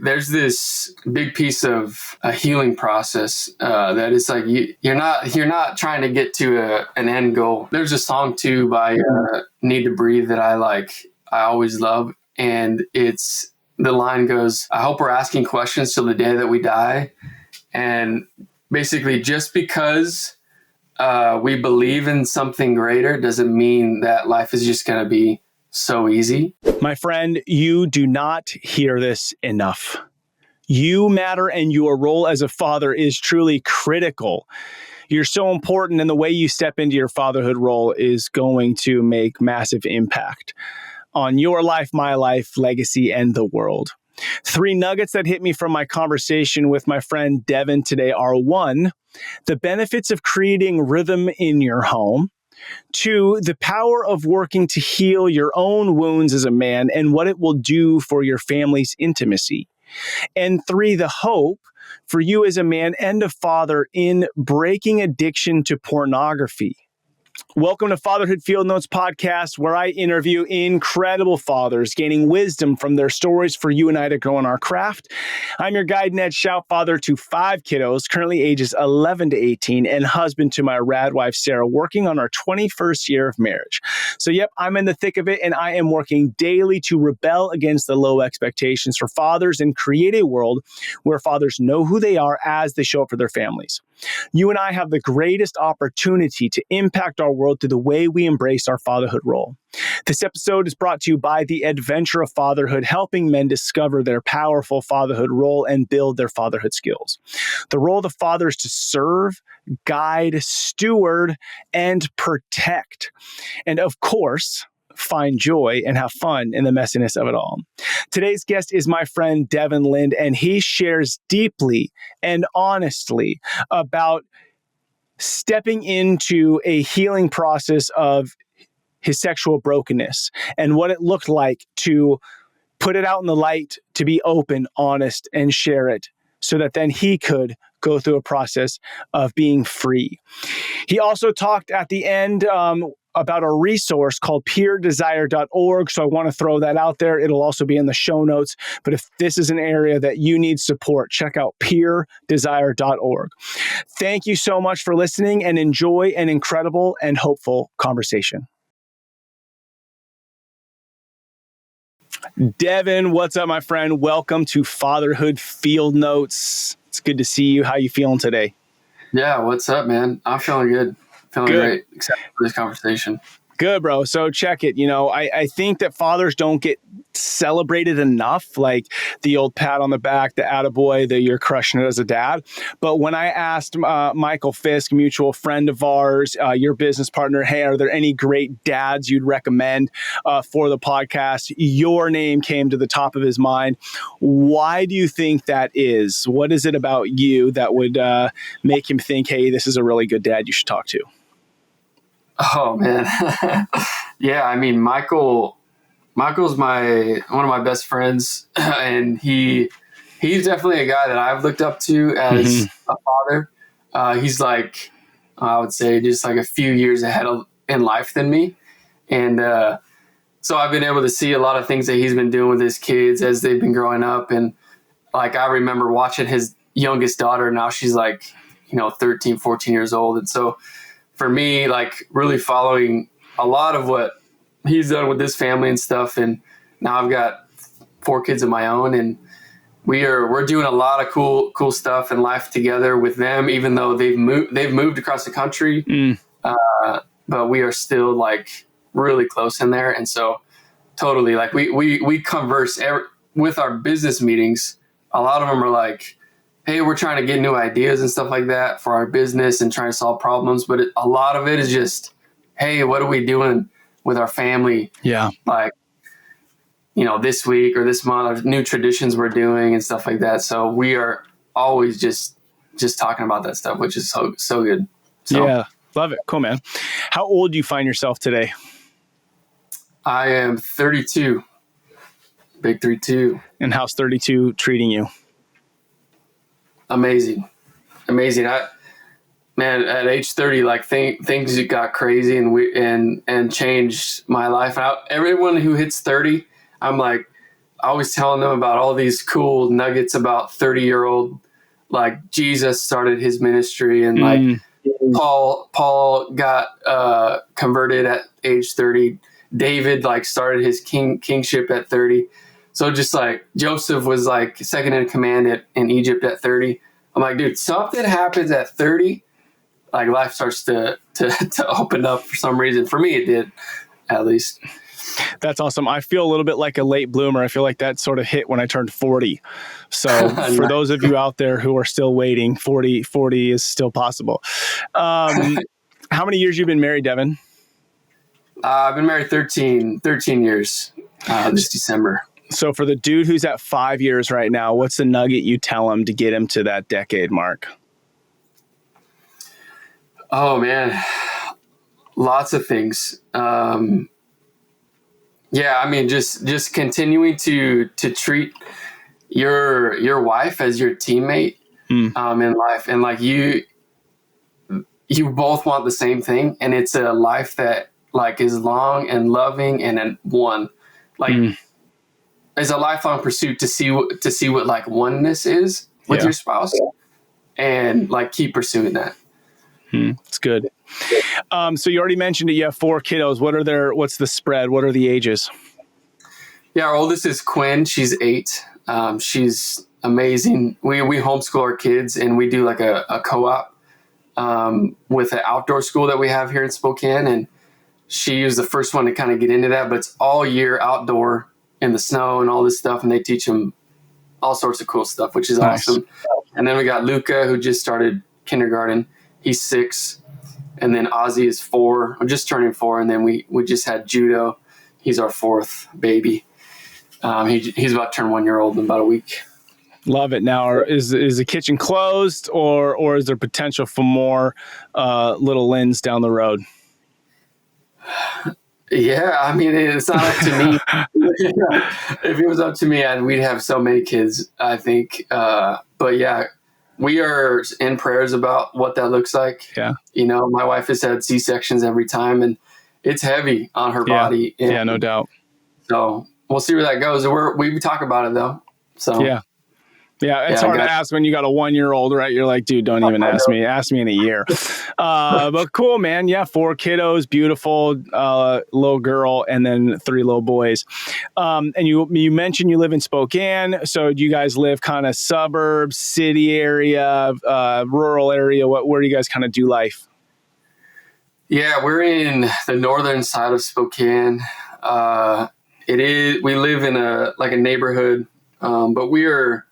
there's this big piece of a healing process that is like you're not trying to get to an end goal. There's a song too by Need to Breathe that I always love, and the line goes, "I hope we're asking questions till the day that we die," and basically just because we believe in something greater doesn't mean that life is just going to be so easy. My friend, you do not hear this enough. You matter, and your role as a father is truly critical. You're so important, and the way you step into your fatherhood role is going to make massive impact on your life, my life, legacy, and the world. 3 nuggets that hit me from my conversation with my friend Devon today are: 1, the benefits of creating rhythm in your home; 2, the power of working to heal your own wounds as a man and what it will do for your family's intimacy; and 3, the hope for you as a man and a father in breaking addiction to pornography. Welcome to Fatherhood Field Notes Podcast, where I interview incredible fathers, gaining wisdom from their stories for you and I to grow in our craft. I'm your guide, Ned Shout, father to 5 kiddos, currently ages 11 to 18, and husband to my rad wife, Sarah, working on our 21st year of marriage. So yep, I'm in the thick of it, and I am working daily to rebel against the low expectations for fathers and create a world where fathers know who they are as they show up for their families. You and I have the greatest opportunity to impact our world through the way we embrace our fatherhood role. This episode is brought to you by the Adventure of Fatherhood, helping men discover their powerful fatherhood role and build their fatherhood skills. The role of the father is to serve, guide, steward, and protect. And of course, find joy and have fun in the messiness of it all. Today's guest is my friend Devon Lind, and he shares deeply and honestly about stepping into a healing process of his sexual brokenness and what it looked like to put it out in the light, to be open, honest, and share it so that then he could go through a process of being free. He also talked at the end about a resource called peerdesire.org. So I want to throw that out there. It'll also be in the show notes. But if this is an area that you need support, check out peerdesire.org. Thank you so much for listening, and enjoy an incredible and hopeful conversation. Devon, what's up, my friend? Welcome to Fatherhood Field Notes. It's good to see you. How you feeling today? Yeah, what's up, man? I'm feeling good. Feeling great. Excited for this conversation. Good, bro. So check it. I think that fathers don't get celebrated enough, like the old pat on the back, the attaboy, that you're crushing it as a dad. But when I asked Michael Fisk, mutual friend of ours, your business partner, hey, are there any great dads you'd recommend for the podcast? Your name came to the top of his mind. Why do you think that is? What is it about you that would make him think, hey, this is a really good dad you should talk to? Oh man. Yeah. I mean, Michael's one of my best friends, and he's definitely a guy that I've looked up to as a father. He's like, I would say just like a few years ahead in life than me. And, so I've been able to see a lot of things that he's been doing with his kids as they've been growing up. And like, I remember watching his youngest daughter. Now she's like, 13, 14 years old. And so for me, like really following a lot of what he's done with his family and stuff. And now I've got 4 kids of my own, and we're doing a lot of cool stuff in life together with them, even though they've moved across the country. But we are still like really close in there. And so totally like we converse with our business meetings. A lot of them are like, hey, we're trying to get new ideas and stuff like that for our business and trying to solve problems. But a lot of it is just, hey, what are we doing with our family? Yeah. Like, this week or this month, or new traditions we're doing and stuff like that. So we are always just talking about that stuff, which is so good. So, yeah. Love it. Cool, man. How old do you find yourself today? I am 32. Big 32. And how's 32 treating you? Amazing. Man, at age 30, like things got crazy and changed my life. And everyone who hits 30, I'm like, I was telling them about all these cool nuggets about 30-year-old, like Jesus started his ministry, and like Mm, Paul got converted at age 30. David like started his kingship at 30. So just like Joseph was like second in command in Egypt at 30. I'm like, dude, something happens at 30. Like life starts to open up for some reason. For me, it did, at least. that's awesome. I feel a little bit like a late bloomer. I feel like that sort of hit when I turned 40. So for those of you out there who are still waiting, 40 is still possible. How many years you been married, Devon? I've been married 13 years this December. So for the dude who's at 5 years right now, what's the nugget you tell him to get him to that decade mark? Oh man, lots of things. Yeah, I mean, just continuing to treat your wife as your teammate in life, and like you both want the same thing, and it's a life that like is long and loving and one. Like it's a lifelong pursuit to see what like oneness is with your spouse, and like keep pursuing that. It's good. So you already mentioned it. You have 4 kiddos. What's the spread? What are the ages? Yeah, our oldest is Quinn. She's 8. She's amazing. We homeschool our kids, and we do like a co-op with an outdoor school that we have here in Spokane. And she was the first one to kind of get into that, but it's all year outdoor in the snow and all this stuff. And they teach them all sorts of cool stuff, which is awesome. And then we got Luca, who just started kindergarten. He's 6. And then Ozzy is 4. I'm just turning 4. And then we just had Judo. He's our 4th baby. He's about to turn 1-year-old in about a week. Love it. Now, is the kitchen closed, or is there potential for more little Linds down the road? Yeah, I mean, it's not up to me. If it was up to me, we'd have so many kids, I think. But yeah, we are in prayers about what that looks like. Yeah. You know, my wife has had C-sections every time, and it's heavy on her body. And yeah, no doubt. So we'll see where that goes. We talk about it though. So yeah, it's hard to ask when you got a 1-year-old, right? You're like, dude, don't even ask me. Ask me in a year. But cool, man. Yeah, 4 kiddos, beautiful little girl, and then 3 little boys. And you mentioned you live in Spokane. So do you guys live kind of suburbs, city area, rural area? Where do you guys kind of do life? Yeah, we're in the northern side of Spokane. We live in a neighborhood, but we are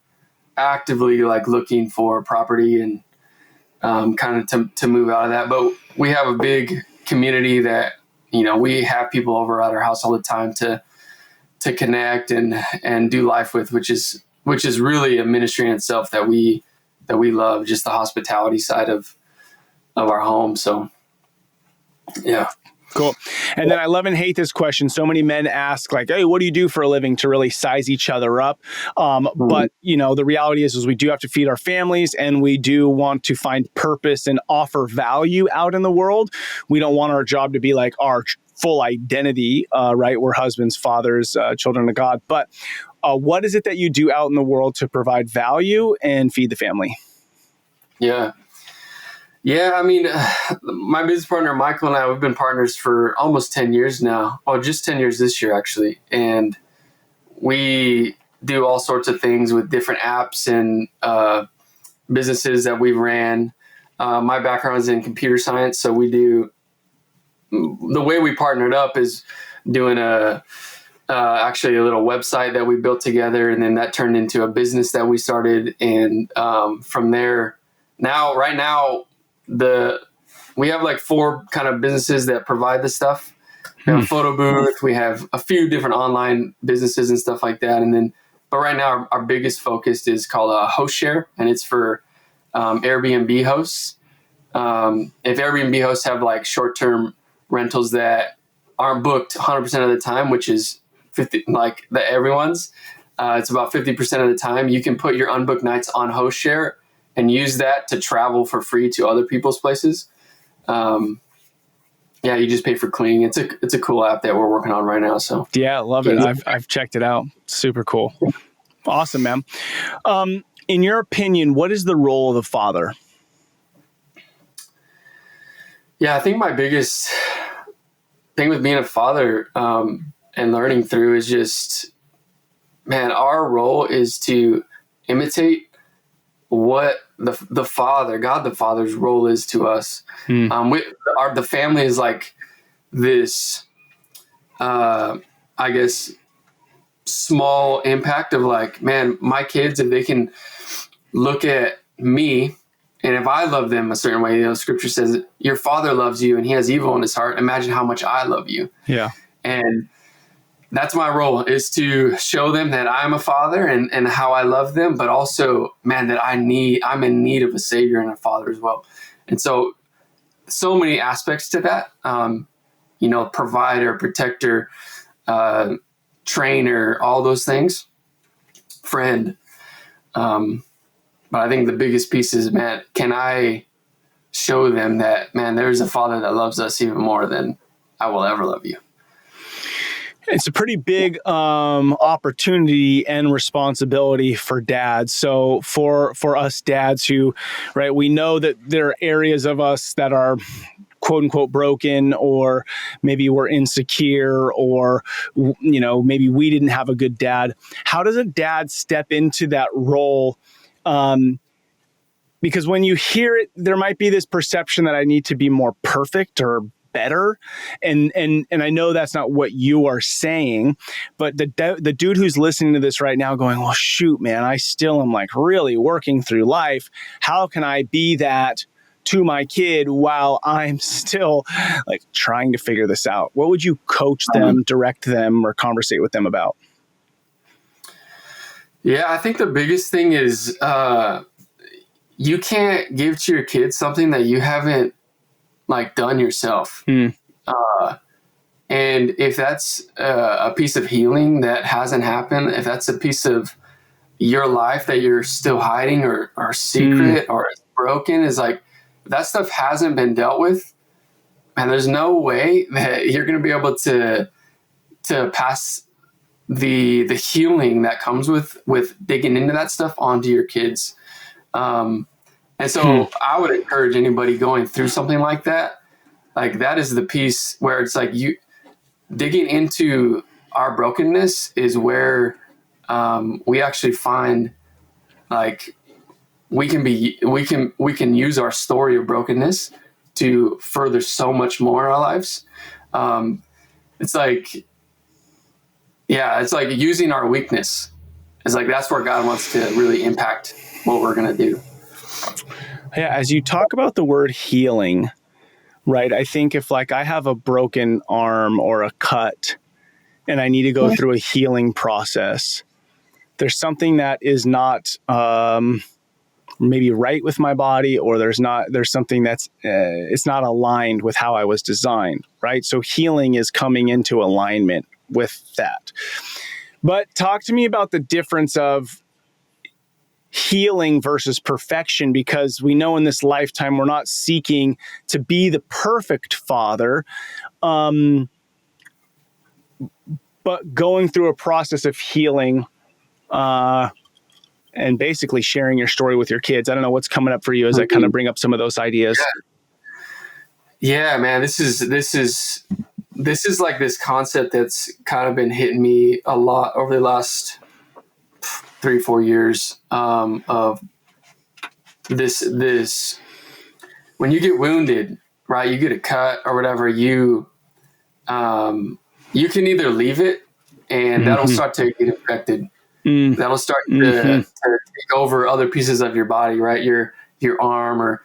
actively like looking for property and kind of to move out of that. But we have a big community that, you know, we have people over at our house all the time to connect and do life with, which is really a ministry in itself that we love, just the hospitality side of our home. So yeah. Cool. And then I love and hate this question. So many men ask like, hey, what do you do for a living, to really size each other up? But, you know, the reality is we do have to feed our families, and we do want to find purpose and offer value out in the world. We don't want our job to be like our full identity, right? We're husbands, fathers, children of God. But what is it that you do out in the world to provide value and feed the family? Yeah, I mean, my business partner, Michael, and I, we've been partners for almost 10 years now. Oh, just 10 years this year, actually. And we do all sorts of things with different apps and businesses that we've ran. My background is in computer science. So the way we partnered up is doing actually a little website that we built together. And then that turned into a business that we started. And from there, right now, we have like 4 kind of businesses that provide the stuff. We have a photo booth. We have a few different online businesses and stuff like that. But right now our biggest focus is called Host Share, and it's for Airbnb hosts. If Airbnb hosts have like short-term rentals that aren't booked 100% of the time, which is 50, like everyone's, it's about 50% of the time, you can put your unbooked nights on Host Share and use that to travel for free to other people's places. you just pay for cleaning. It's a cool app that we're working on right now. So Yeah, love it. I've checked it out. Super cool. Awesome, man. In your opinion, what is the role of the father? Yeah, I think my biggest thing with being a father and learning through is just, man, our role is to imitate what the Father, God the Father's role is to us. The family is like this, I guess, small impact of like, man, my kids, if they can look at me, and if I love them a certain way, Scripture says your Father loves you and He has evil in His heart. Imagine how much I love you. Yeah. And that's my role, is to show them that I'm a father and how I love them, but also, man, that I'm in need of a savior and a father as well. And so many aspects to that, provider, protector, trainer, all those things, friend. But I think the biggest piece is, man, can I show them that, man, there's a father that loves us even more than I will ever love you. It's a pretty big opportunity and responsibility for dads. So for us dads who, right, we know that there are areas of us that are quote unquote broken, or maybe we're insecure, or, maybe we didn't have a good dad. How does a dad step into that role? Because when you hear it, there might be this perception that I need to be more perfect or better. And I know that's not what you are saying, but the dude who's listening to this right now going, well, shoot, man, I still am like really working through life. How can I be that to my kid while I'm still like trying to figure this out? What would you coach them, direct them, or conversate with them about? Yeah, I think the biggest thing is you can't give to your kids something that you haven't like done yourself. And if that's a piece of healing that hasn't happened, if that's a piece of your life that you're still hiding or secret or it's broken, is like, if that stuff hasn't been dealt with, and there's no way that you're going to be able to pass the healing that comes with digging into that stuff onto your kids. And so I would encourage anybody going through something like that is the piece where it's like, you digging into our brokenness is where we actually find like we can use our story of brokenness to further so much more in our lives. It's like using our weakness. It's like, that's where God wants to really impact what we're going to do. Yeah. As you talk about the word healing, right? I think if like I have a broken arm or a cut and I need to go through a healing process, there's something that is not maybe right with my body, or there's something that's it's not aligned with how I was designed, right? So healing is coming into alignment with that. But talk to me about the difference of healing versus perfection, because we know in this lifetime we're not seeking to be the perfect father, but going through a process of healing and basically sharing your story with your kids. I don't know what's coming up for you as I kind of bring up some of those ideas. Yeah, man, this is like this concept that's kind of been hitting me a lot over the last 3-4 years, of this when you get wounded, right? You get a cut or whatever, you can either leave it and that'll start to get infected. That'll start to take over other pieces of your body, right? Your arm, or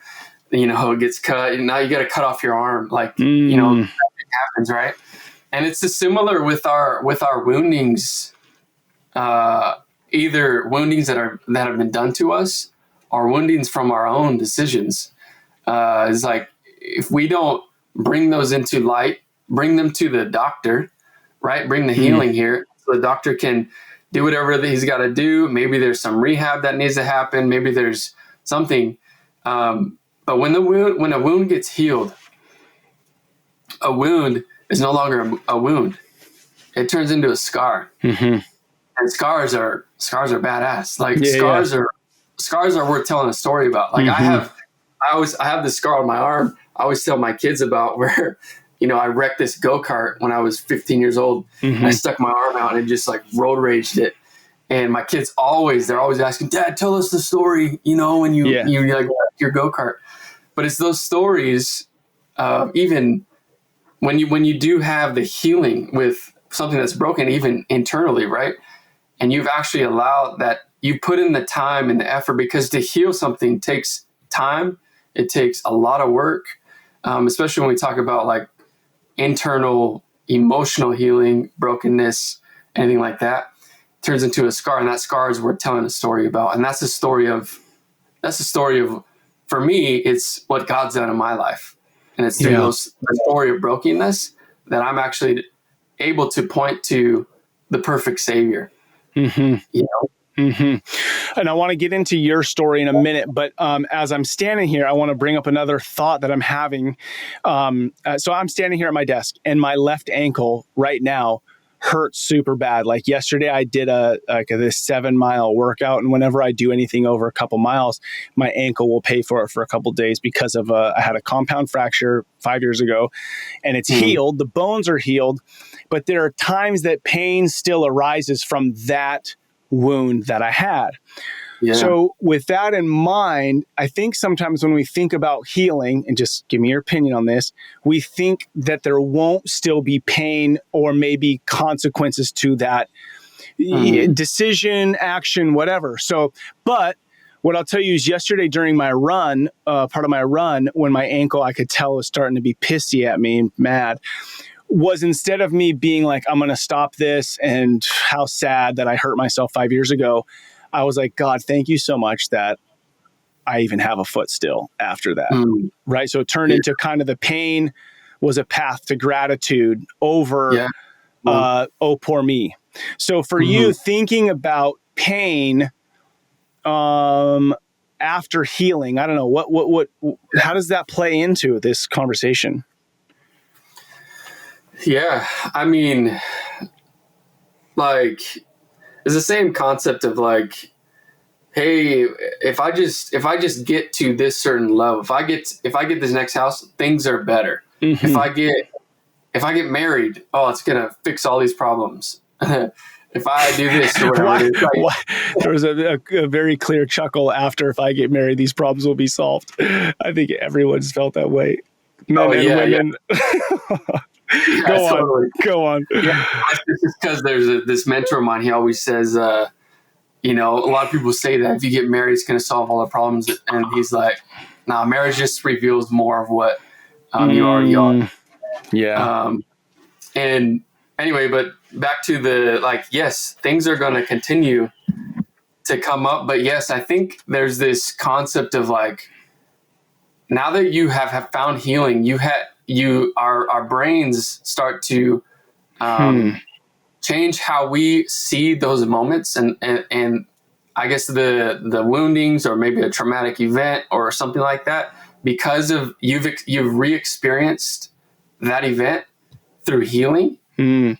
it gets cut, and now you got to cut off your arm, like that happens, right? And it's similar with our woundings, either woundings that have been done to us or woundings from our own decisions. It's like, if we don't bring those into light, bring them to the doctor, right? Bring the healing here so the doctor can do whatever he's got to do. Maybe there's some rehab that needs to happen. Maybe there's something. But when a wound gets healed, a wound is no longer a wound. It turns into a scar. Mm-hmm. And scars are badass. Like Yeah. scars are worth telling a story about. Like Mm-hmm. I have this scar on my arm. I always tell my kids about where, I wrecked this go-kart when I was 15 years old. Mm-hmm. I stuck my arm out and just like road raged it. And my kids they're always asking, Dad, tell us the story, when you like your go-kart. But it's those stories, even when you do have the healing with something that's broken, even internally, right? And you've actually allowed that, you put in the time and the effort, because to heal something takes time. It takes a lot of work, especially when we talk about like internal emotional healing, brokenness, anything like that turns into a scar, and that scar is worth telling a story about. And that's the story of, for me, it's what God's done in my life. And it's through the story of brokenness that I'm actually able to point to the perfect Savior. Mm-hmm. Mm-hmm. And I want to get into your story in a minute, but as I'm standing here, I want to bring up another thought that I'm having. So I'm standing here at my desk, and my left ankle right now hurts super bad. Like yesterday, I did this 7-mile workout, and whenever I do anything over a couple miles, my ankle will pay for it for a couple days because of I had a compound fracture 5 years ago, and it's healed. The bones are healed, but there are times that pain still arises from that wound that I had. Yeah. So with that in mind, I think sometimes when we think about healing, and just give me your opinion on this, we think that there won't still be pain or maybe consequences to that decision, action, whatever. So, but what I'll tell you is yesterday during my run, part of my run, when my ankle, I could tell, was starting to be pissy at me and mad, was instead of me being like, I'm going to stop this and how sad that I hurt myself 5 years ago, I was like, God, thank you so much that I even have a foot still after that. Right. So it turned into kind of the pain was a path to gratitude over, oh, poor me. So for you, thinking about pain after healing, I don't know, how does that play into this conversation? Yeah, I mean, like, it's the same concept of like, hey, if I just get to this certain level, if I get this next house, things are better. Mm-hmm. If I get married, oh, it's gonna fix all these problems. If I do this or whatever, there was a very clear chuckle after, if I get married, these problems will be solved. I think everyone's felt that way, men and women. Yeah. Go on. Yeah, it's just because there's this mentor of mine. He always says, a lot of people say that if you get married, it's going to solve all the problems. And he's like, nah, marriage just reveals more of what you already are. Yeah. And anyway, but back to the, like, yes, things are going to continue to come up. But yes, I think there's this concept of like, now that you have found healing, our brains start to change how we see those moments, and I guess the woundings or maybe a traumatic event or something like that, because of you've re-experienced that event through healing and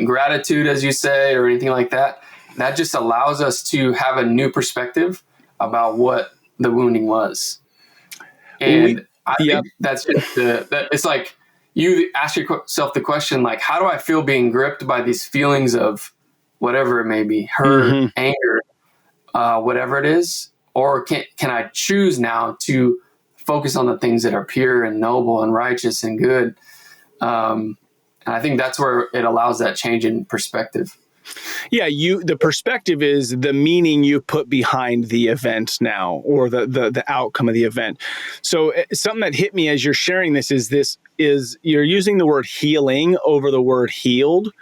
gratitude, as you say, or anything like that. That just allows us to have a new perspective about what the wounding was. And I think that's just it's like you ask yourself the question, like, how do I feel being gripped by these feelings of whatever it may be, hurt, anger, whatever it is? Or can I choose now to focus on the things that are pure and noble and righteous and good? And I think that's where it allows that change in perspective. Yeah, the perspective is the meaning you put behind the event now, or the outcome of the event. So something that hit me as you're sharing this is you're using the word healing over the word healed.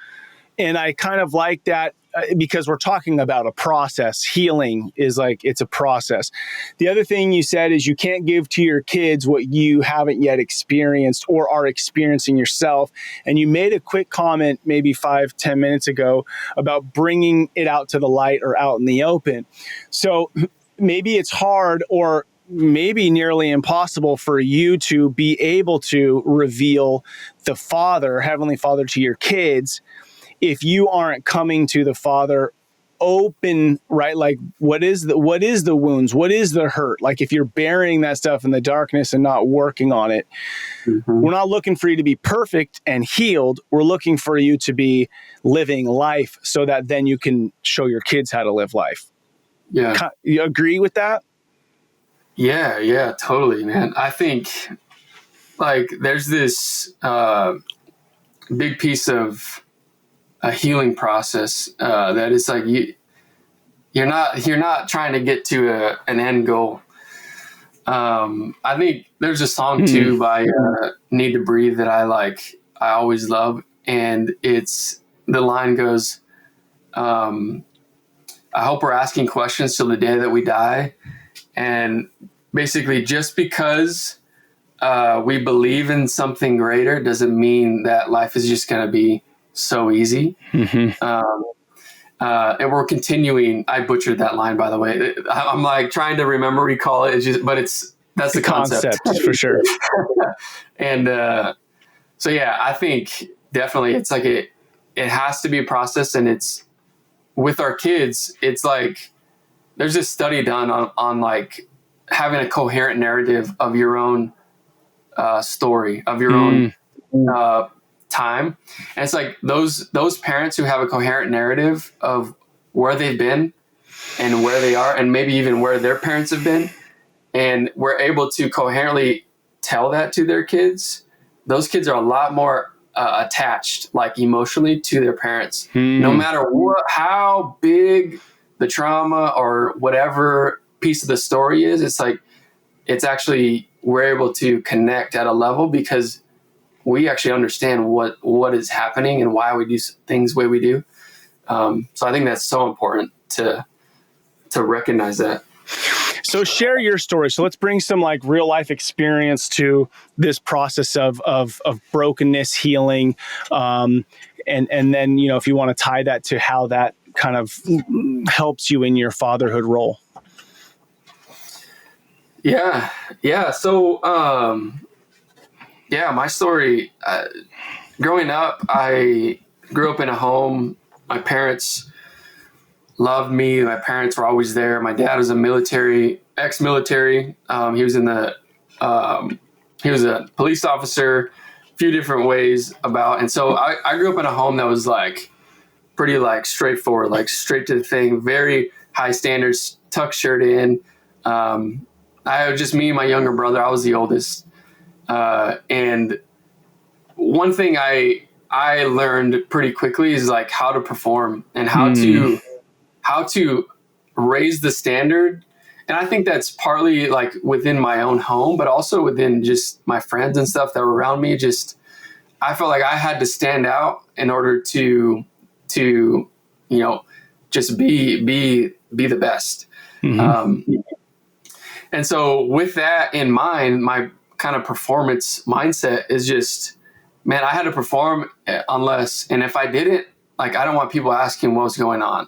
And I kind of like that because we're talking about a process. Healing is like, it's a process. The other thing you said is you can't give to your kids what you haven't yet experienced or are experiencing yourself. And you made a quick comment maybe 5-10 minutes ago about bringing it out to the light or out in the open. So maybe it's hard, or maybe nearly impossible for you to be able to reveal the Father, Heavenly Father, to your kids if you aren't coming to the Father open, right? Like what is the wounds? What is the hurt? Like if you're burying that stuff in the darkness and not working on it, we're not looking for you to be perfect and healed. We're looking for you to be living life so that then you can show your kids how to live life. Yeah. You agree with that? Yeah, totally, man. I think like there's this big piece of a healing process that is like you're not trying to get to an end goal. I think there's a song too by Need to Breathe that I always love, and the line goes, I hope we're asking questions till the day that we die. And basically just because we believe in something greater doesn't mean that life is just going to be so easy. And we're continuing. I butchered that line, by the way. I'm like trying to recall it. That's the concept for sure. And so, yeah, I think definitely it's like it has to be a process. And it's with our kids. It's like there's this study done on like having a coherent narrative of your own story, of your own time. And it's like those parents who have a coherent narrative of where they've been and where they are, and maybe even where their parents have been, and we're able to coherently tell that to their kids, those kids are a lot more attached, like emotionally, to their parents. No matter how big the trauma or whatever piece of the story is, it's like it's actually we're able to connect at a level because we actually understand what is happening and why we do things the way we do. So I think that's so important to recognize that. So share your story. So let's bring some like real life experience to this process of brokenness, healing, and then if you want to tie that to how that kind of helps you in your fatherhood role. Yeah. So my story. Growing up, I grew up in a home. My parents loved me. My parents were always there. My dad was ex-military. He was he was a police officer, a few different ways about. And so I grew up in a home that was like pretty like straightforward, like straight to the thing, very high standards, tuck shirt in. I was just me and my younger brother. I was the oldest. And one thing I learned pretty quickly is like how to perform and how to raise the standard. And I think that's partly like within my own home, but also within just my friends and stuff that were around me. Just, I felt like I had to stand out in order to, just be the best. And so with that in mind, my kind of performance mindset is just, man, I had to perform and if I didn't, like, I don't want people asking what was going on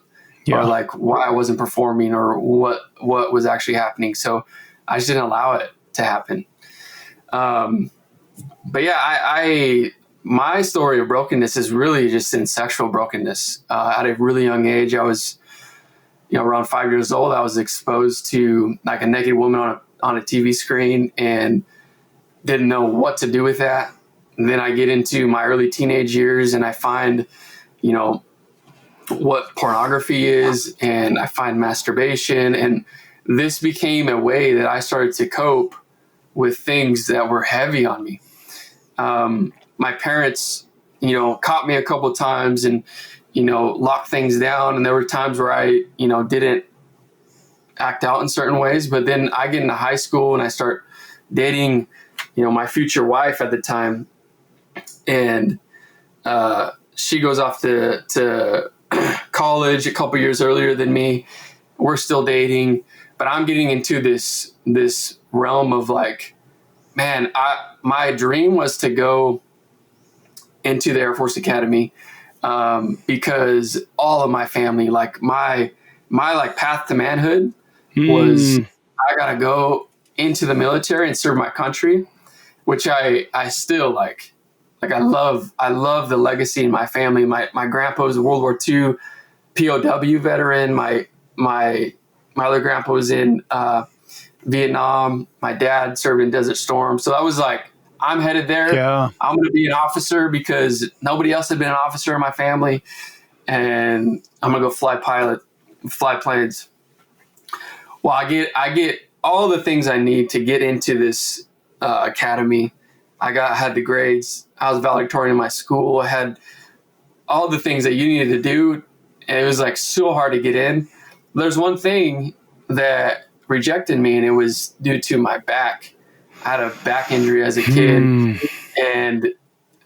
or like why I wasn't performing or what was actually happening. So I just didn't allow it to happen. But yeah, my story of brokenness is really just in sexual brokenness. At a really young age, I was, around 5 years old, I was exposed to like a naked woman on a TV screen and didn't know what to do with that. And then I get into my early teenage years and I find, what pornography is, and I find masturbation. And this became a way that I started to cope with things that were heavy on me. My parents, caught me a couple of times and, locked things down. And there were times where I, didn't act out in certain ways. But then I get into high school and I start dating, my future wife at the time. And she goes off to college a couple years earlier than me. We're still dating, but I'm getting into this realm of like, man, my dream was to go into the Air Force Academy because all of my family, like my like path to manhood was I gotta go into the military and serve my country, which I still like I love the legacy in my family. My grandpa was a World War II POW veteran. My other grandpa was in Vietnam. My dad served in Desert Storm. So I was like, I'm headed there. Yeah. I'm going to be an officer because nobody else had been an officer in my family. And I'm going to go fly planes. Well, I get all the things I need to get into this academy. had the grades. I was valedictorian in my school. I had all the things that you needed to do. And it was like so hard to get in. There's one thing that rejected me, and it was due to my back. I had a back injury as a kid, and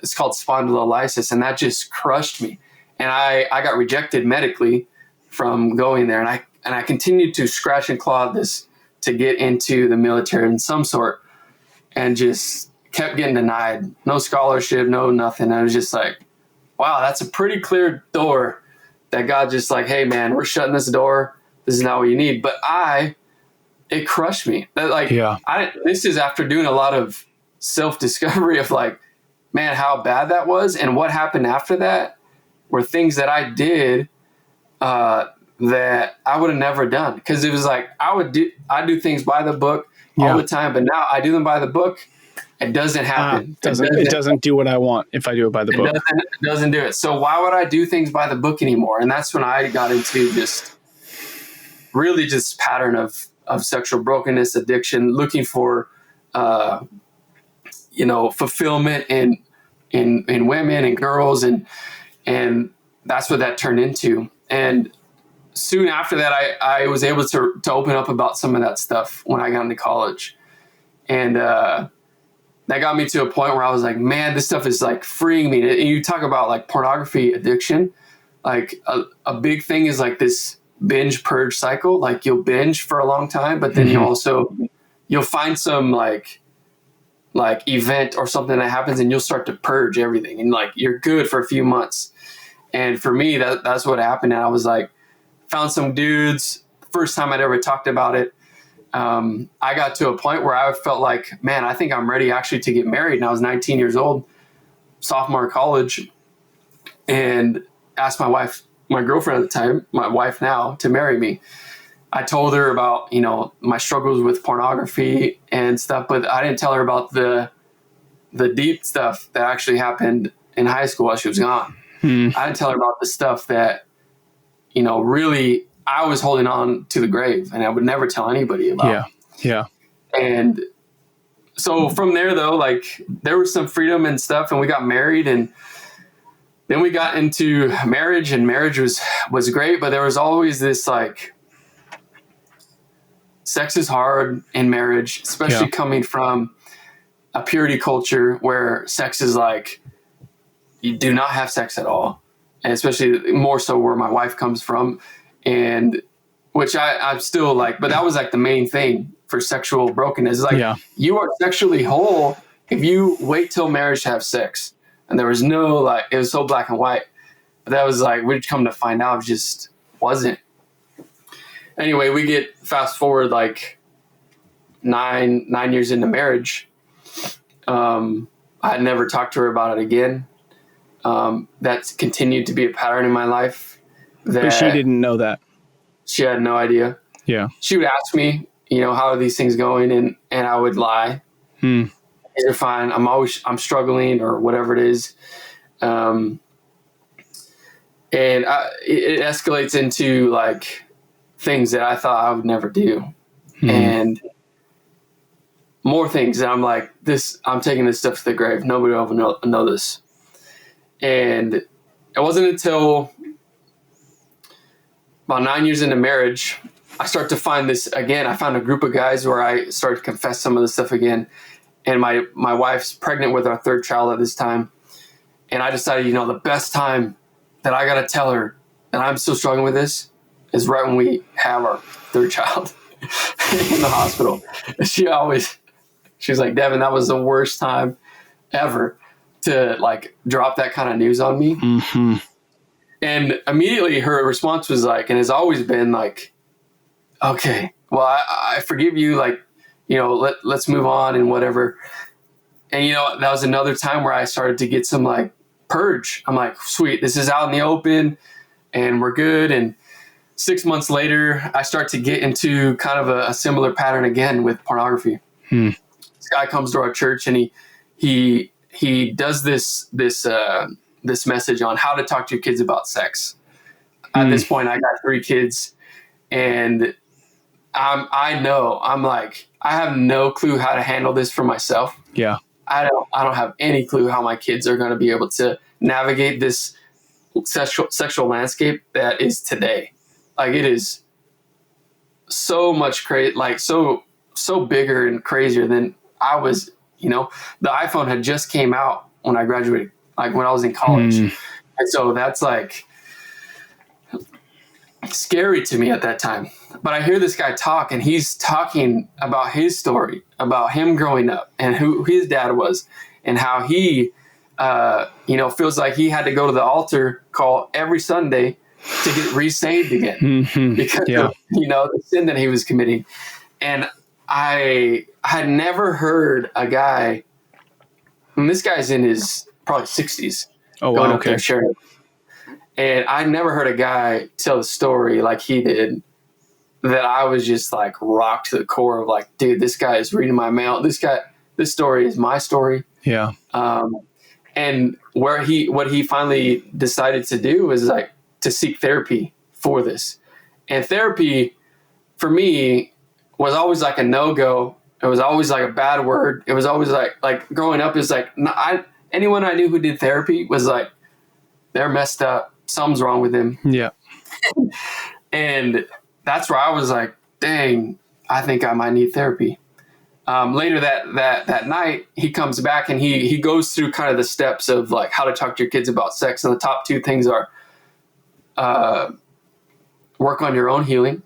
it's called spondylolysis, and that just crushed me. And I got rejected medically from going there, and I continued to scratch and claw this to get into the military in some sort, and just kept getting denied. No scholarship, no nothing. I was just like, wow, that's a pretty clear door that God just like, hey man, we're shutting this door. This is not what you need. But it crushed me. This is after doing a lot of self-discovery of like, man, how bad that was. And what happened after that were things that I did that I would have never done. Because it was like, I do things by the book all the time, but now I do them by the book. It doesn't happen. It doesn't do what I want if I do it by the book. It doesn't do it. So why would I do things by the book anymore? And that's when I got into just pattern of sexual brokenness, addiction, looking for, fulfillment in women and girls. And that's what that turned into. And soon after that, I was able to open up about some of that stuff when I got into college. And, that got me to a point where I was like, man, this stuff is like freeing me. And you talk about like pornography addiction. Like a big thing is like this binge purge cycle. Like you'll binge for a long time, but then you'll find some like event or something that happens and you'll start to purge everything. And like, you're good for a few months. And for me, that's what happened. And I was like, found some dudes. First time I'd ever talked about it. I got to a point where I felt like, man, I think I'm ready actually to get married. And I was 19 years old, sophomore in college, and asked my girlfriend at the time, my wife now, to marry me. I told her about, my struggles with pornography and stuff, but I didn't tell her about the deep stuff that actually happened in high school while she was gone. I didn't tell her about the stuff that, really I was holding on to the grave, and I would never tell anybody about. Yeah. And so from there though, like there was some freedom and stuff, and we got married, and then we got into marriage, and marriage was great, but there was always this like, sex is hard in marriage, especially coming from a purity culture where sex is like, you do not have sex at all. And especially more so where my wife comes from. And which I'm still like, but that was like the main thing for sexual brokenness. It's like, you are sexually whole if you wait till marriage to have sex. And there was no, like, it was so black and white. But that was like, we'd come to find out it just wasn't. Anyway, we get fast forward like nine years into marriage. I had never talked to her about it again. That's continued to be a pattern in my life. But she didn't know that. She had no idea. Yeah. She would ask me, how are these things going? And I would lie. You're fine. I'm struggling or whatever it is. And it escalates into like things that I thought I would never do. And more things that I'm like, I'm taking this stuff to the grave. Nobody will ever know this. And it wasn't until about 9 years into marriage, I start to find this again. I found a group of guys where I started to confess some of the stuff again. And my wife's pregnant with our third child at this time. And I decided, the best time that I got to tell her that I'm still struggling with this is right when we have our third child in the hospital. She's like, Devon, that was the worst time ever to like drop that kind of news on me. And immediately her response was like, and has always been like, okay, well, I forgive you. Like, let's move on and whatever. And, that was another time where I started to get some like purge. I'm like, sweet, this is out in the open and we're good. And 6 months later, I start to get into kind of a similar pattern again with pornography. This guy comes to our church and he does this message on how to talk to your kids about sex. At this point, I got 3 kids, and I'm like, I have no clue how to handle this for myself. Yeah. I don't have any clue how my kids are going to be able to navigate this sexual landscape that is today. Like, it is so much so bigger and crazier than I was. The iPhone had just came out when I graduated, like when I was in college. And so that's like scary to me at that time. But I hear this guy talk, and he's talking about his story, about him growing up and who his dad was, and how he, feels like he had to go to the altar call every Sunday to get re-saved again because of, the sin that he was committing. And I had never heard a guy, and this guy's in his probably 60s, going up there sharing. And I never heard a guy tell a story like he did that I was just like rocked to the core of like, dude, this guy is reading my mail. This story is my story. Yeah. And what he finally decided to do was like to seek therapy for this. And therapy for me was always like a no-go. It was always like a bad word. It was always like growing up is like, anyone I knew who did therapy was like, they're messed up. Something's wrong with them. Yeah. And that's where I was like, dang, I think I might need therapy. Later that night, he comes back and he goes through kind of the steps of like how to talk to your kids about sex. And the top 2 things are work on your own healing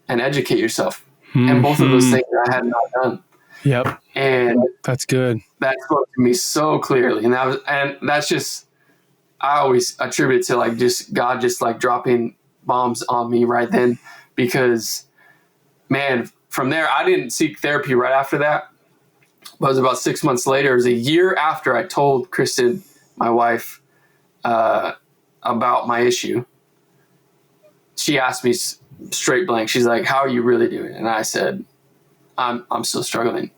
and educate yourself. And both of those things I had not done. Yep. And that's good. That spoke to me so clearly. And that's just, I always attribute it to like just God just like dropping bombs on me right then, because man, from there, I didn't seek therapy right after that. But it was about 6 months later. It was a year after I told Kristen, my wife, about my issue. She asked me straight blank. She's like, "How are you really doing?" And I said, "I'm still struggling."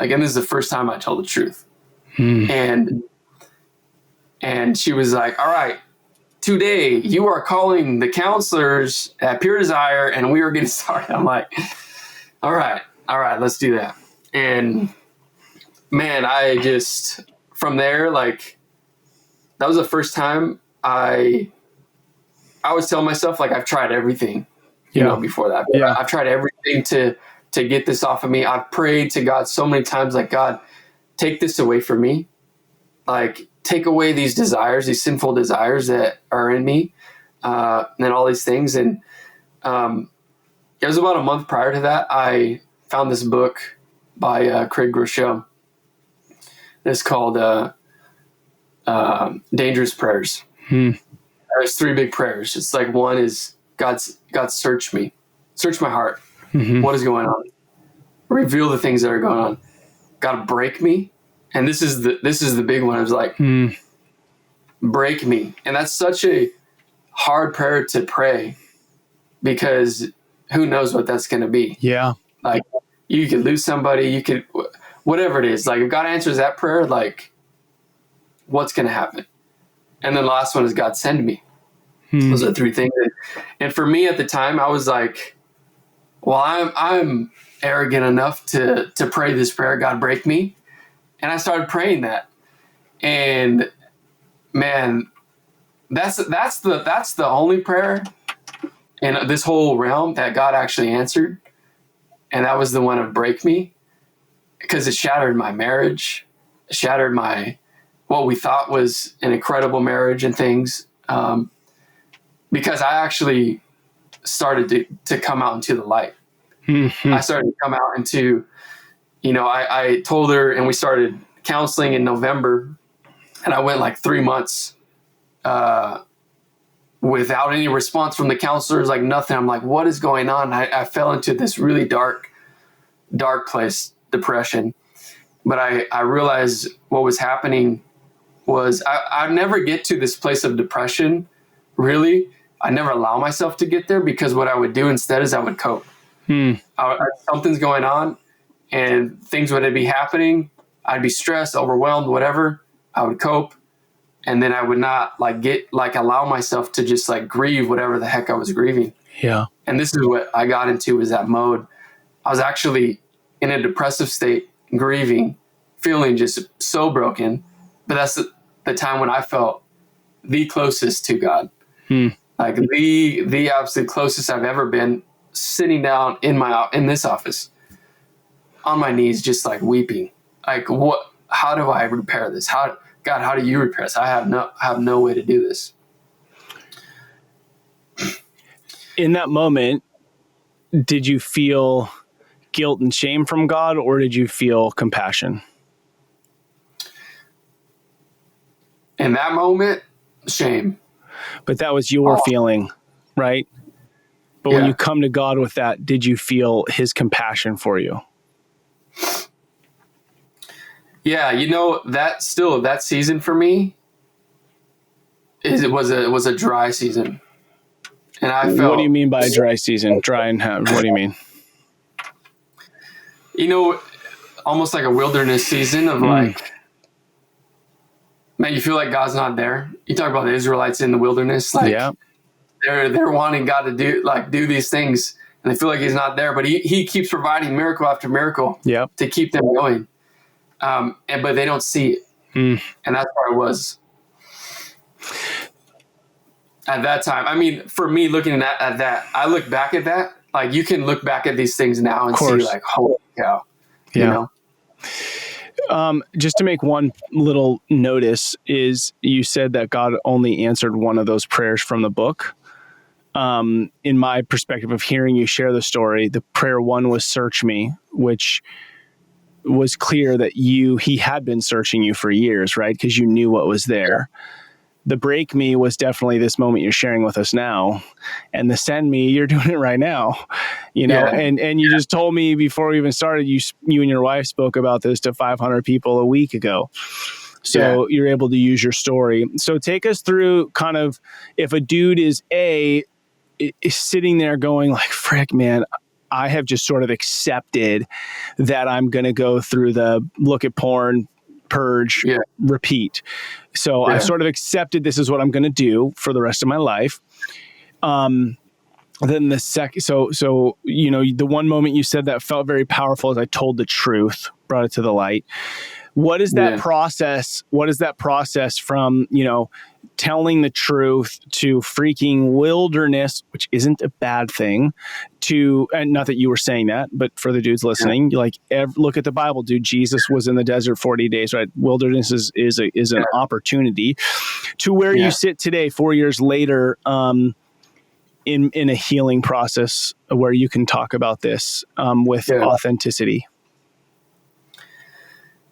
Again, this is the first time I told the truth. And she was like, "All right, today you are calling the counselors at Pure Desire, and we are getting started." I'm like, all right, let's do that. And man, I just, from there, like, that was the first time I was telling myself, like, I've tried everything, before that. Yeah. I've tried everything to get this off of me. I've prayed to God so many times, like, God, take this away from me. Like, take away these desires, these sinful desires that are in me, and all these things. And it was about a month prior to that, I found this book by Craig Groeschel. It's called Dangerous Prayers. There's 3 big prayers. It's like, one is, God, search me, search my heart. What is going on? Reveal the things that are going on. God, break me. And this is the big one. It was like, break me. And that's such a hard prayer to pray, because who knows what that's going to be. Yeah. Like, you could lose somebody, you could, whatever it is. Like, if God answers that prayer, like, what's going to happen? And then the last one is, God, send me. Those are 3 things. And for me at the time, I was like, well, I'm arrogant enough to pray this prayer, God, break me. And I started praying that. And man, that's the only prayer in this whole realm that God actually answered. And that was the one of break me, because it shattered my marriage, shattered what we thought was an incredible marriage and things. Because I actually started to come out into the light. I started to come out into, I told her, and we started counseling in November, and I went like 3 months without any response from the counselors, like nothing. I'm like, what is going on? I fell into this really dark dark place, depression. But I realized what was happening was I'd never get to this place of depression, really. I never allow myself to get there, because what I would do instead is I would cope. Something's going on and things would be happening. I'd be stressed, overwhelmed, whatever. I would cope. And then I would not allow myself to just grieve whatever the heck I was grieving. Yeah. And this is what I got into, was that mode. I was actually in a depressive state, grieving, feeling just so broken. But that's the time when I felt the closest to God. Like the absolute closest I've ever been, sitting down in this office on my knees, just weeping. How do I repair this? God, how do you repair this? I have no way to do this. In that moment, did you feel guilt and shame from God, or did you feel compassion? In that moment, shame. But that was your feeling, right? But when you come to God with that, did you feel his compassion for you? Yeah, that season for me was a dry season. And I felt. What do you mean by a dry season? Dry and what do you mean? Almost like a wilderness season of man, you feel like God's not there. You talk about the Israelites in the wilderness, they're wanting God to do these things, and they feel like he's not there, but he keeps providing miracle after miracle to keep them going. But they don't see it. And that's where I was at that time. I mean, for me, looking at that, I look back at that, you can look back at these things now and see holy cow, you know? Just to make one little notice, is you said that God only answered one of those prayers from the book. In my perspective of hearing you share the story, the prayer one was search me, which was clear that he had been searching you for years, right? Because you knew what was there. The break me was definitely this moment you're sharing with us now. And the send me, you're doing it right now, and you just told me before we even started, you and your wife spoke about this to 500 people a week ago. So you're able to use your story. So take us through kind of, if a dude is sitting there going frick, man, I have just sort of accepted that I'm going to go through the look at porn, purge, repeat. So I've sort of accepted this is what I'm going to do for the rest of my life. Then the second, so the one moment you said that felt very powerful is I told the truth, brought it to the light. What is that process? What is that process from, telling the truth to freaking wilderness, which isn't a bad thing, and not that you were saying that, but for the dudes listening, look at the Bible, dude. Jesus was in the desert 40 days, right? Wilderness is an opportunity to where you sit today, 4 years later, in a healing process where you can talk about this with authenticity.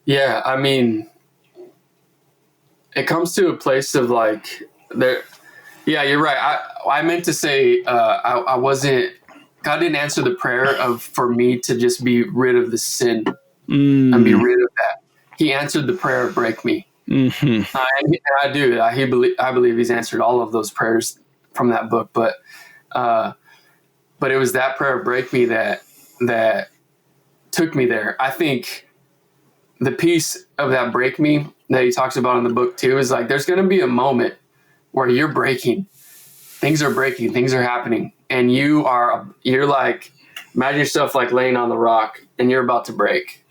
Yeah, I mean, it comes to a place of there. Yeah, you're right. I meant to say I wasn't. God didn't answer the prayer for me to just be rid of the sin and be rid of that. He answered the prayer of break me. Mm-hmm. And I do. I believe he's answered all of those prayers from that book. But it was that prayer of break me that took me there. I think the piece of that break me that he talks about in the book too is there's going to be a moment where you're breaking. Things are breaking. Things are happening. And you're imagine yourself laying on the rock and you're about to break.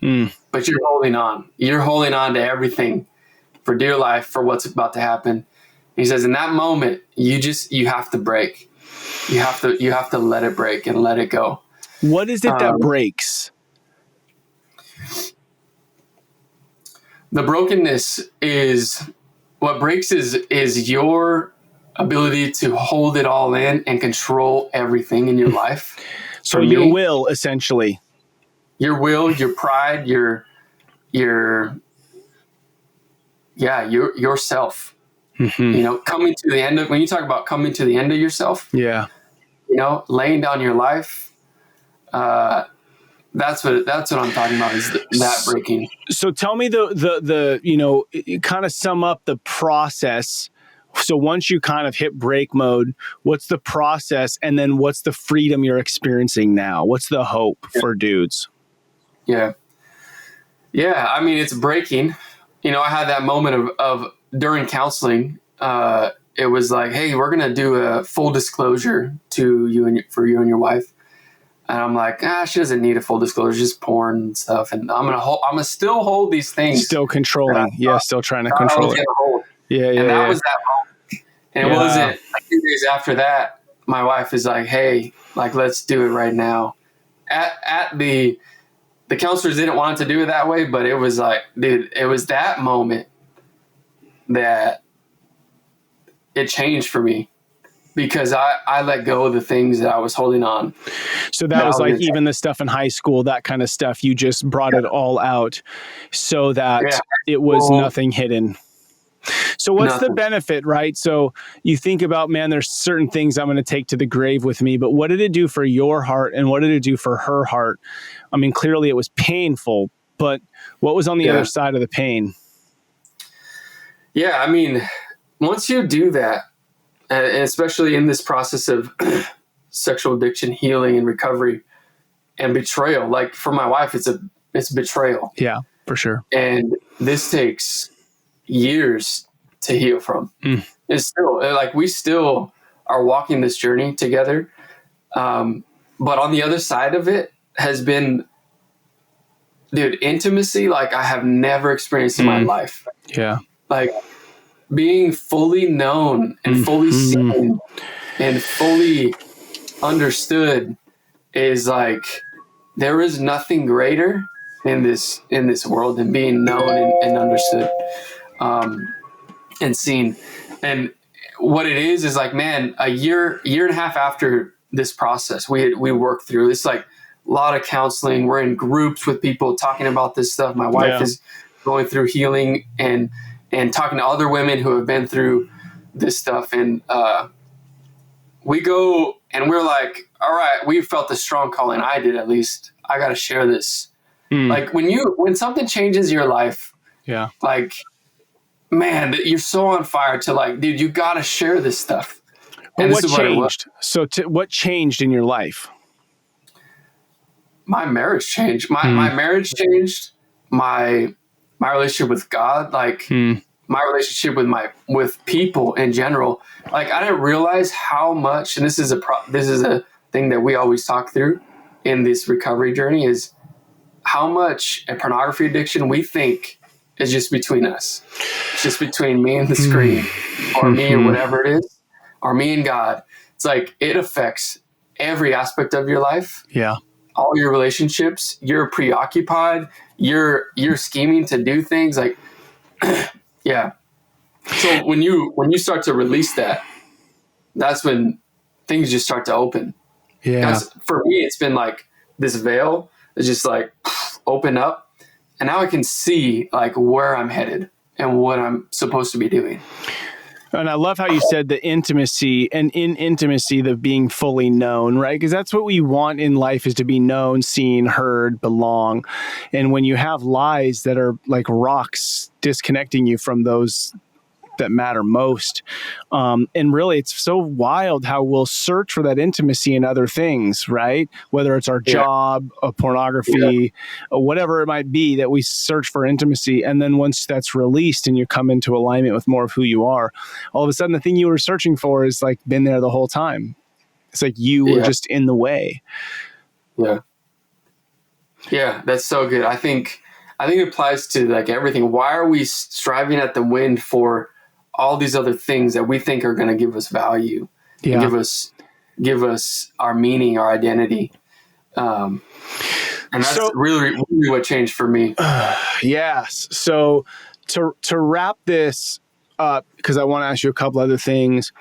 But you're holding on. You're holding on to everything for dear life for what's about to happen. And he says, in that moment, you have to break. You have to let it break and let it go. What is it that breaks? The brokenness is what breaks is your ability to hold it all in and control everything in your life. So your will, essentially. Your will, your pride, yourself. Mm-hmm. Coming to the end of, when you talk about coming to the end of yourself, laying down your life, That's what I'm talking about, is that breaking. So tell me kind of sum up the process. So once you kind of hit break mode, what's the process? And then what's the freedom you're experiencing now? What's the hope for dudes? Yeah. Yeah. I mean, it's breaking. I had that moment of during counseling, it was like, hey, we're going to do a full disclosure to you and your wife. And I'm like, she doesn't need a full disclosure, just porn and stuff. And I'm gonna still hold these things. Still controlling, still trying to control it. Yeah. And that was that moment. And it wasn't a few days after that. My wife is like, hey, like, let's do it right now. At the counselors didn't want it to do it that way, but it was like, dude, it was that moment that it changed for me. Because I let go of the things that I was holding on. So that was like even the stuff in high school, that kind of stuff, you just brought it all out so that it was nothing hidden. So what's the benefit, right? So you think about, man, there's certain things I'm going to take to the grave with me, but what did it do for your heart and what did it do for her heart? I mean, clearly it was painful, but what was on the other side of the pain? Yeah, I mean, once you do that, and especially in this process of sexual addiction, healing and recovery and betrayal, like for my wife, it's betrayal. Yeah, for sure. And this takes years to heal from. It's still like, we still are walking this journey together. But on the other side of it has been, dude, intimacy like I have never experienced in my life. Yeah. Like, being fully known and fully seen and fully understood is like, there is nothing greater in this world than being known and understood, and seen. And what it is like, man, a year and a half after this process, we worked through, it's like a lot of counseling. We're in groups with people talking about this stuff. My wife is going through healing and talking to other women who have been through this stuff. And we go and we're like, all right, we felt a strong calling. I did, at least. I got to share this. Like when something changes your life, like, man, you're so on fire to like, dude, you got to share this stuff. And what changed? What changed in your life? My marriage changed. My marriage changed. My relationship with God, like my relationship with people in general. Like, I didn't realize how much, and this is a thing that we always talk through in this recovery journey, is how much a pornography addiction we think is just between us. It's just between me and the screen, or me and whatever it is, or me and God. It's like, it affects every aspect of your life. Yeah. All your relationships. You're preoccupied. You're scheming to do things like, yeah. So when you start to release that, that's when things just start to open. Yeah. For me, it's been like this veil is just like open up, and now I can see like where I'm headed and what I'm supposed to be doing. And I love how you said the intimacy, and in intimacy, the being fully known, right? Because that's what we want in life, is to be known, seen, heard, belong. And when you have lies that are like rocks disconnecting you from those that matter most. And really, it's so wild how we'll search for that intimacy in other things, right? Whether it's our job, pornography, or whatever it might be, that we search for intimacy. And then once that's released and you come into alignment with more of who you are, all of a sudden the thing you were searching for is like been there the whole time. It's like you were just in the way. Yeah. Yeah, that's so good. I think it applies to like everything. Why are we striving at the wind for all these other things that we think are going to give us value, and give us our meaning, our identity? And that's really, really what changed for me. Yes. So to wrap this up, because I want to ask you a couple other things.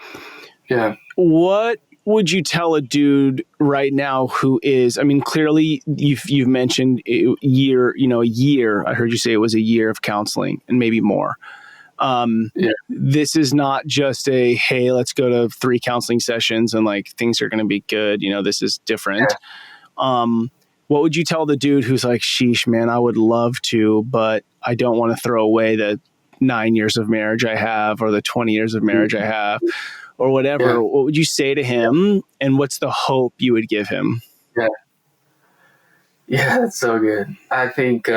Yeah. What would you tell a dude right now who is, I mean, clearly you've mentioned a year. I heard you say it was a year of counseling and maybe more. This is not just a, hey, let's go to 3 counseling sessions and like things are going to be good. This is different. what would you tell the dude who's like, sheesh, man, I would love to, but I don't want to throw away the 9 years of marriage I have, or the 20 years of marriage I have, or whatever? Yeah. What would you say to him? And what's the hope you would give him? Yeah. Yeah, that's so good. I think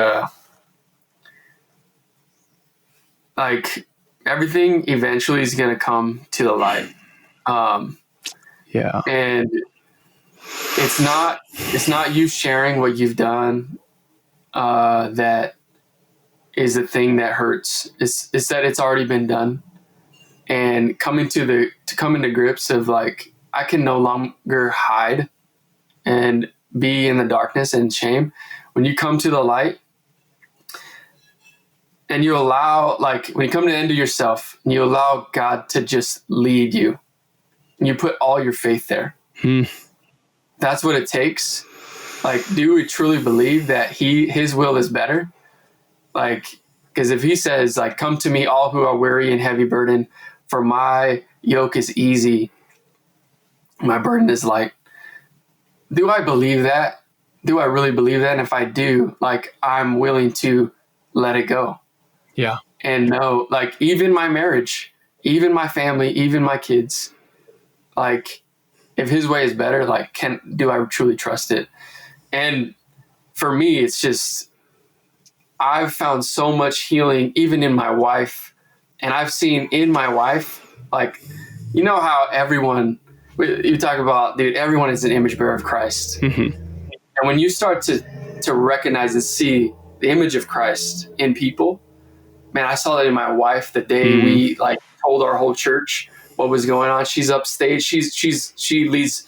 like everything eventually is going to come to the light. Yeah. And it's not you sharing what you've done that is the thing that hurts. It's that it's already been done, and come into grips of like, I can no longer hide and be in the darkness and shame. When you come to the light and you allow, like when you come to the end of yourself and you allow God to just lead you and you put all your faith there. That's what it takes. Like, do we truly believe that his will is better? Like, because if he says, like, come to me all who are weary and heavy burden, for my yoke is easy, my burden is light. Do I believe that? Do I really believe that? And if I do, like, I'm willing to let it go. Yeah. And know, like, even my marriage, even my family, even my kids, like, if his way is better, like, do I truly trust it? And for me, it's just, I've found so much healing even in my wife. And I've seen in my wife, like, you know how you talk about, dude, everyone is an image bearer of Christ. Mm-hmm. And when you start to recognize and see the image of Christ in people, man, I saw that in my wife the day we like told our whole church what was going on. She's upstage. She leads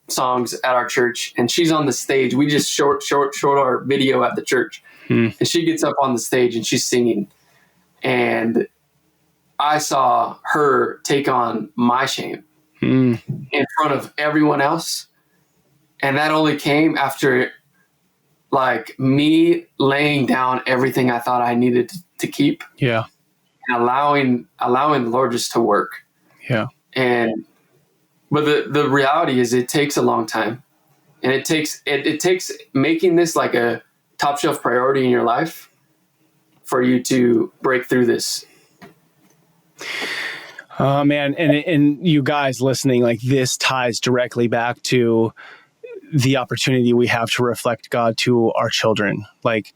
songs at our church, and she's on the stage. We just showed our video at the church, and she gets up on the stage and she's singing. And I saw her take on my shame in front of everyone else. And that only came after, like, me laying down everything I thought I needed to keep. Yeah. And allowing the Lord just to work. Yeah. But the reality is it takes a long time. And it takes making this like a top shelf priority in your life for you to break through this. Oh man. And you guys listening, like, this ties directly back to the opportunity we have to reflect God to our children. Like,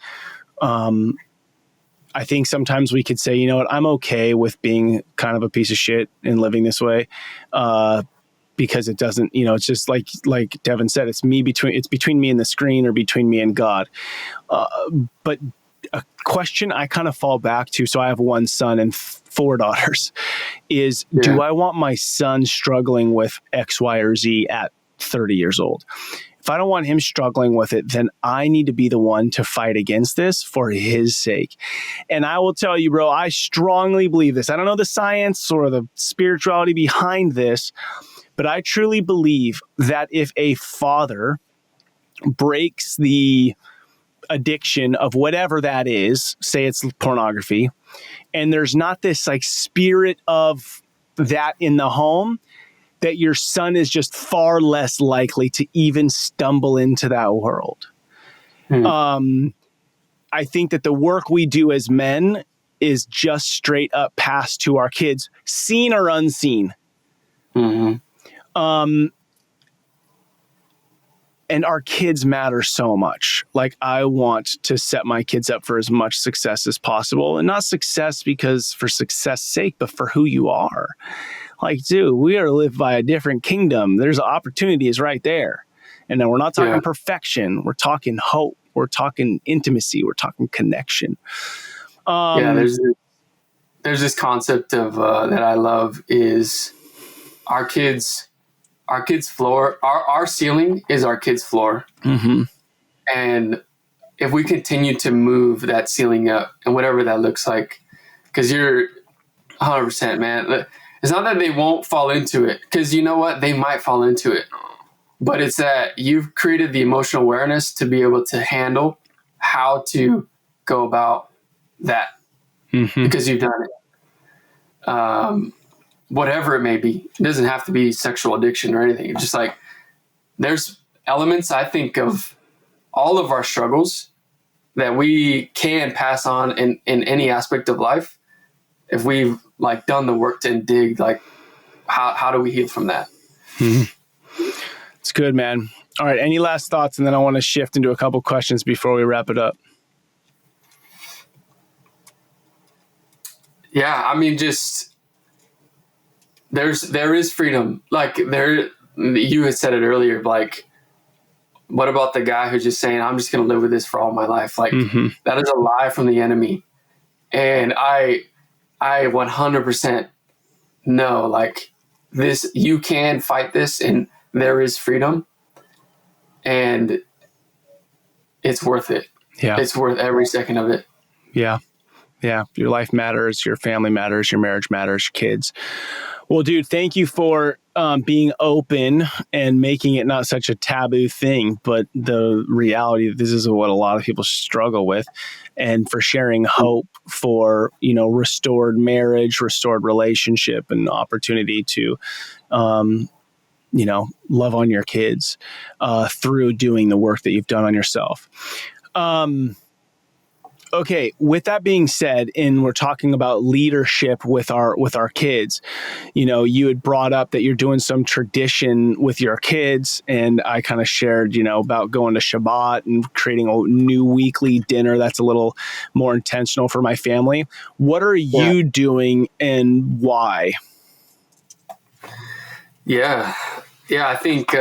I think sometimes we could say, you know what, I'm okay with being kind of a piece of shit and living this way, because it doesn't, it's just like Devon said, it's between me and the screen, or between me and God. But a question I kind of fall back to, so I have one son and 4 daughters, is do I want my son struggling with X, Y, or Z at 30 years old? If I don't want him struggling with it, then I need to be the one to fight against this for his sake. And I will tell you, bro, I strongly believe this. I don't know the science or the spirituality behind this, but I truly believe that if a father breaks the addiction of whatever that is, say it's pornography, and there's not this like spirit of that in the home, that your son is just far less likely to even stumble into that world. I think that the work we do as men is just straight up passed to our kids, seen or unseen. And our kids matter so much. Like, I want to set my kids up for as much success as possible, and not success because for success sake, but for who you are. Like, dude, we are to live by a different kingdom. There's opportunities right there. And then we're not talking perfection. We're talking hope. We're talking intimacy. We're talking connection. There's this concept of that I love is our kids' floor. Our ceiling is our kids' floor. And if we continue to move that ceiling up, and whatever that looks like, because you're 100%, man. It's not that they won't fall into it, because you know what? They might fall into it. But it's that you've created the emotional awareness to be able to handle how to go about that, because you've done it. Whatever it may be. It doesn't have to be sexual addiction or anything. It's just like, there's elements I think of all of our struggles that we can pass on in any aspect of life, if we've like done the work to dig, like how do we heal from that? It's good, man. All right. Any last thoughts? And then I want to shift into a couple questions before we wrap it up. Yeah. I mean, just there is freedom. Like you had said it earlier, like, what about the guy who's just saying, I'm just going to live with this for all my life? Like that is a lie from the enemy. And I 100% know, like, this, you can fight this, and there is freedom, and it's worth it. Yeah. It's worth every second of it. Yeah. Yeah. Your life matters. Your family matters. Your marriage matters. Your kids. Well, dude, thank you for being open and making it not such a taboo thing, but the reality that this is what a lot of people struggle with, and for sharing hope for, restored marriage, restored relationship, and opportunity to, love on your kids through doing the work that you've done on yourself. Okay, with that being said, and we're talking about leadership with our kids, you had brought up that you're doing some tradition with your kids, and I kind of shared, about going to Shabbat and creating a new weekly dinner that's a little more intentional for my family. What are you doing, and why? Yeah. Yeah, I think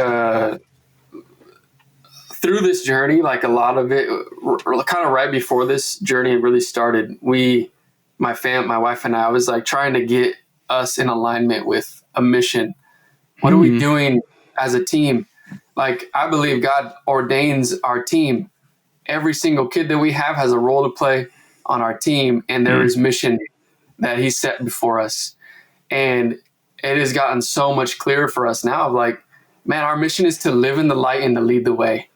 through this journey, like a lot of it, kind of right before this journey really started, my wife and I was like trying to get us in alignment with a mission. What are we doing as a team? Like, I believe God ordains our team. Every single kid that we have has a role to play on our team, and there is mission that He set before us. And it has gotten so much clearer for us now. Like, man, our mission is to live in the light and to lead the way.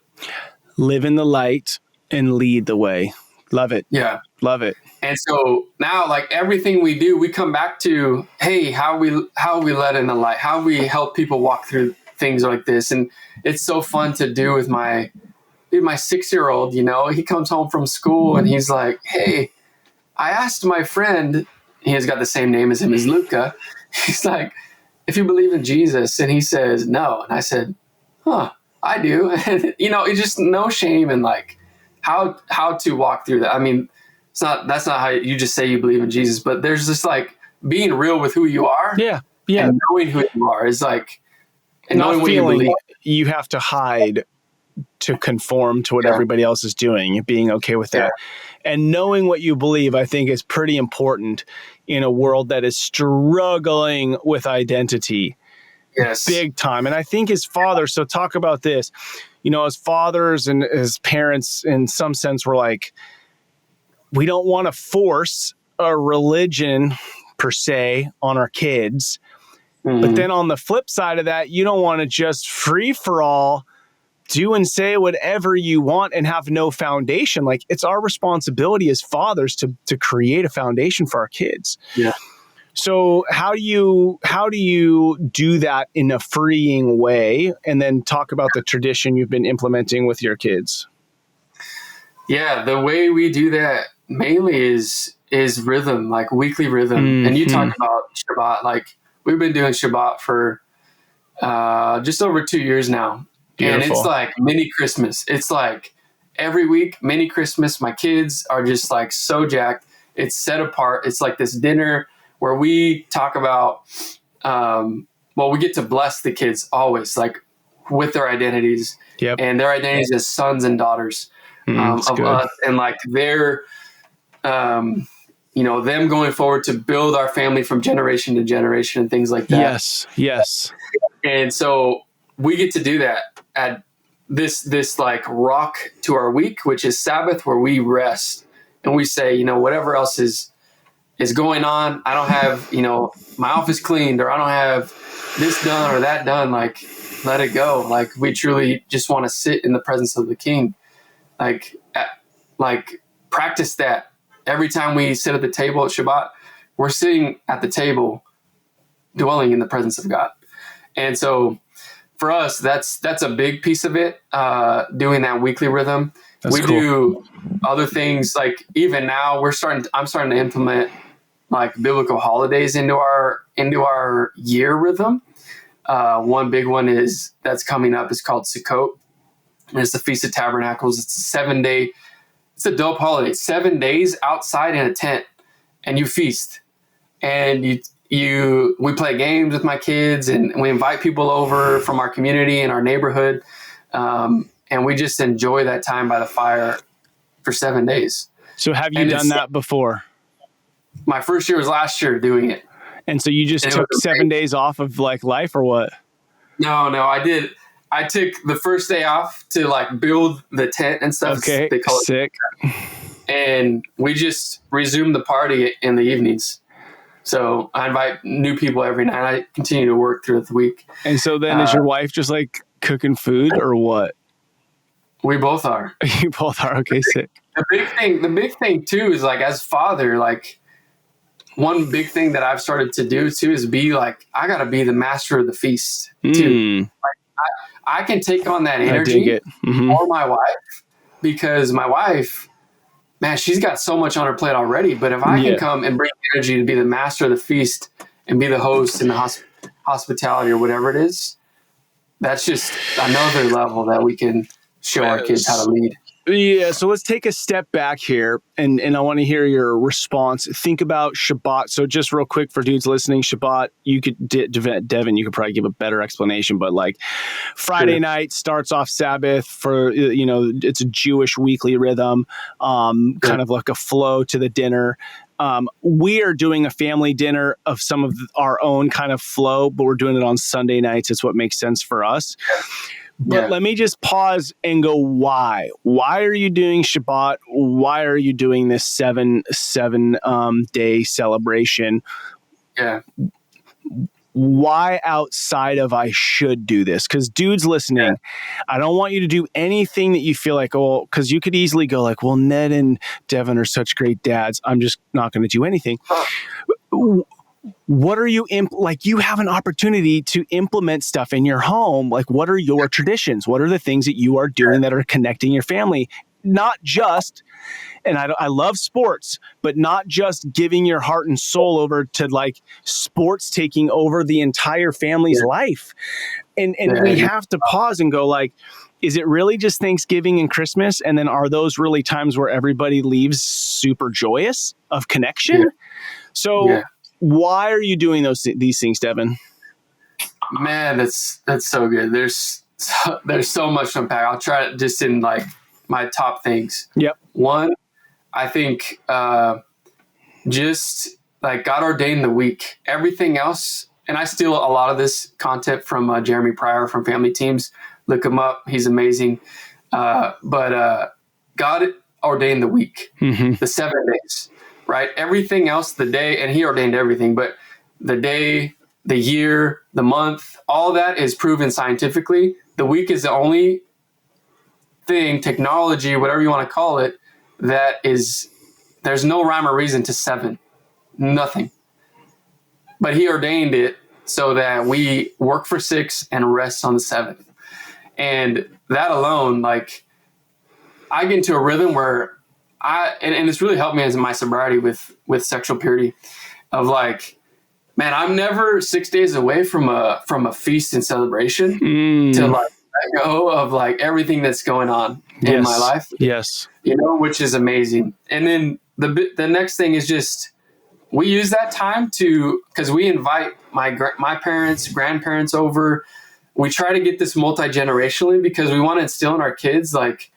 Live in the light and lead the way. Love it. Yeah. Love it. And so now, like, everything we do, we come back to, hey, how we let in the light, how we help people walk through things like this. And it's so fun to do with my 6-year-old. He comes home from school and he's like, hey, I asked my friend, he has got the same name as him, as Luca. He's like, if you believe in Jesus, and he says no. And I said, I do. And it's just no shame in like how to walk through that. I mean, that's not how you just say you believe in Jesus, but there's just like being real with who you are. Yeah. And knowing who you are is like, and not knowing what feeling you believe. You have to hide to conform to what everybody else is doing, being okay with that. And knowing what you believe, I think, is pretty important in a world that is struggling with identity. Yes. Big time. And I think as fathers, so talk about this, as fathers and as parents, in some sense, we're like, we don't want to force a religion per se on our kids. But then on the flip side of that, you don't want to just free for all, do and say whatever you want and have no foundation. Like, it's our responsibility as fathers to create a foundation for our kids. Yeah. So how do you do that in a freeing way? And then talk about the tradition you've been implementing with your kids. Yeah, the way we do that mainly is rhythm, like weekly rhythm. And you talk about Shabbat, like we've been doing Shabbat for just over 2 years now. Beautiful. And it's like mini Christmas. It's like every week, mini Christmas. My kids are just like so jacked. It's set apart. It's like this dinner where we talk about, we get to bless the kids always, like with their identities and their identities as sons and daughters of us. And like their, them going forward to build our family from generation to generation and things like that. Yes. And so we get to do that at this like rock to our week, which is Sabbath, where we rest and we say, whatever else is going on, I don't have, my office cleaned, or I don't have this done or that done. Like, let it go. Like, we truly just want to sit in the presence of the King. Like practice that every time we sit at the table at Shabbat. We're sitting at the table, dwelling in the presence of God. And so for us, that's a big piece of it. Doing that weekly rhythm. That's we cool. do other things, like even now I'm starting to implement like biblical holidays into our year rhythm. One big one that's coming up is called Sukkot, and it's the Feast of Tabernacles. It's a 7-day. It's a dope holiday. 7 days outside in a tent, and you feast, and we play games with my kids, and we invite people over from our community and our neighborhood, and we just enjoy that time by the fire for 7 days. So have you done that before? My first year was last year doing it. And so you just took 7 days off of like life or what? No, I did. I took the first day off to like build the tent and stuff. Okay, they call sick. It. And we just resumed the party in the evenings. So I invite new people every night. I continue to work through the week. And so then is your wife just like cooking food or what? We both are. You both are. Okay, sick. The big thing too is like as father, like one big thing that I've started to do too is be like, I got to be the master of the feast too. Like, I can take on that energy for my wife, because my wife, man, she's got so much on her plate already. But if I can come and bring energy to be the master of the feast and be the host and the hospitality or whatever it is, that's just another level that we can show our kids how to lead. Yeah, so let's take a step back here, and I want to hear your response. Think about Shabbat. So just real quick for dudes listening, Shabbat, you could, Devon, you could probably give a better explanation, but like Friday night starts off Sabbath for, it's a Jewish weekly rhythm, kind of like a flow to the dinner. We are doing a family dinner of some of our own kind of flow, but we're doing it on Sunday nights. It's what makes sense for us. But let me just pause and go, why? Why are you doing Shabbat? Why are you doing this seven day celebration? Yeah. Why outside of I should do this? Because dudes listening, I don't want you to do anything that you feel like, oh, because you could easily go like, well, Ned and Devon are such great dads. I'm just not going to do anything. What are you like? You have an opportunity to implement stuff in your home. Like, what are your traditions? What are the things that you are doing that are connecting your family? Not just, and I love sports, but not just giving your heart and soul over to like sports taking over the entire family's life. And we have to pause and go like, is it really just Thanksgiving and Christmas? And then are those really times where everybody leaves super joyous of connection? So why are you doing these things, Devon? Man, that's so good. There's so much to unpack. I'll try it just in like my top things. Yep. One, I think just like God ordained the week. Everything else, and I steal a lot of this content from Jeremy Pryor from Family Teams. Look him up. He's amazing. But God ordained the week, the 7 days. Right? Everything else, the day, and he ordained everything, but the day, the year, the month, all that is proven scientifically. The week is the only thing, technology, whatever you want to call it, there's no rhyme or reason to 7. Nothing. But he ordained it so that we work for 6 and rest on the 7th. And that alone, like, I get into a rhythm where and it's really helped me as my sobriety with sexual purity, of like, man, I'm never 6 days away from a feast and celebration to like let go of like everything that's going on in my life. Yes. Which is amazing. And then the next thing is just, we use that time because we invite my parents, grandparents over. We try to get this multi-generationally because we want to instill in our kids, like,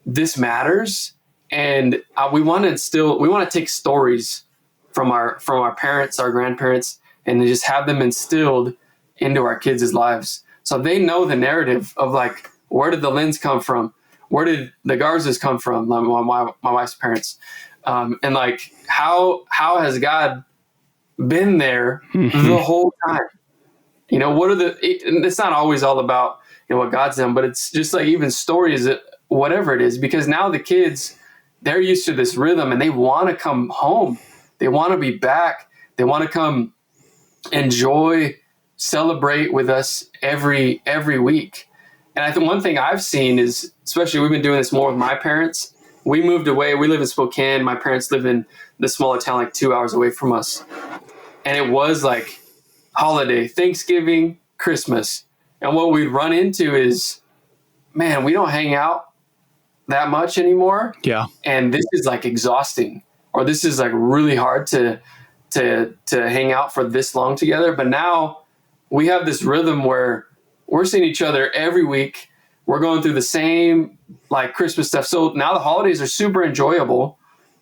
this matters. And we want to take stories from our parents, our grandparents, and just have them instilled into our kids' lives. So they know the narrative of like, where did the Linds come from? Where did the Garzas come from? My wife's parents. And like, how has God been there the whole time? It's not always all about, what God's done, but it's just like even stories, whatever it is, because now the kids, they're used to this rhythm and they want to come home. They want to be back. They want to come enjoy celebrate with us every week. And I think one thing I've seen is, especially we've been doing this more with my parents. We moved away. We live in Spokane. My parents live in the smaller town, like 2 hours away from us. And it was like holiday, Thanksgiving, Christmas. And what we'd run into is, man, we don't hang out that much anymore. Yeah. And this is like exhausting, or this is like really hard to hang out for this long together. But now we have this rhythm where we're seeing each other every week. We're going through the same like Christmas stuff. So now the holidays are super enjoyable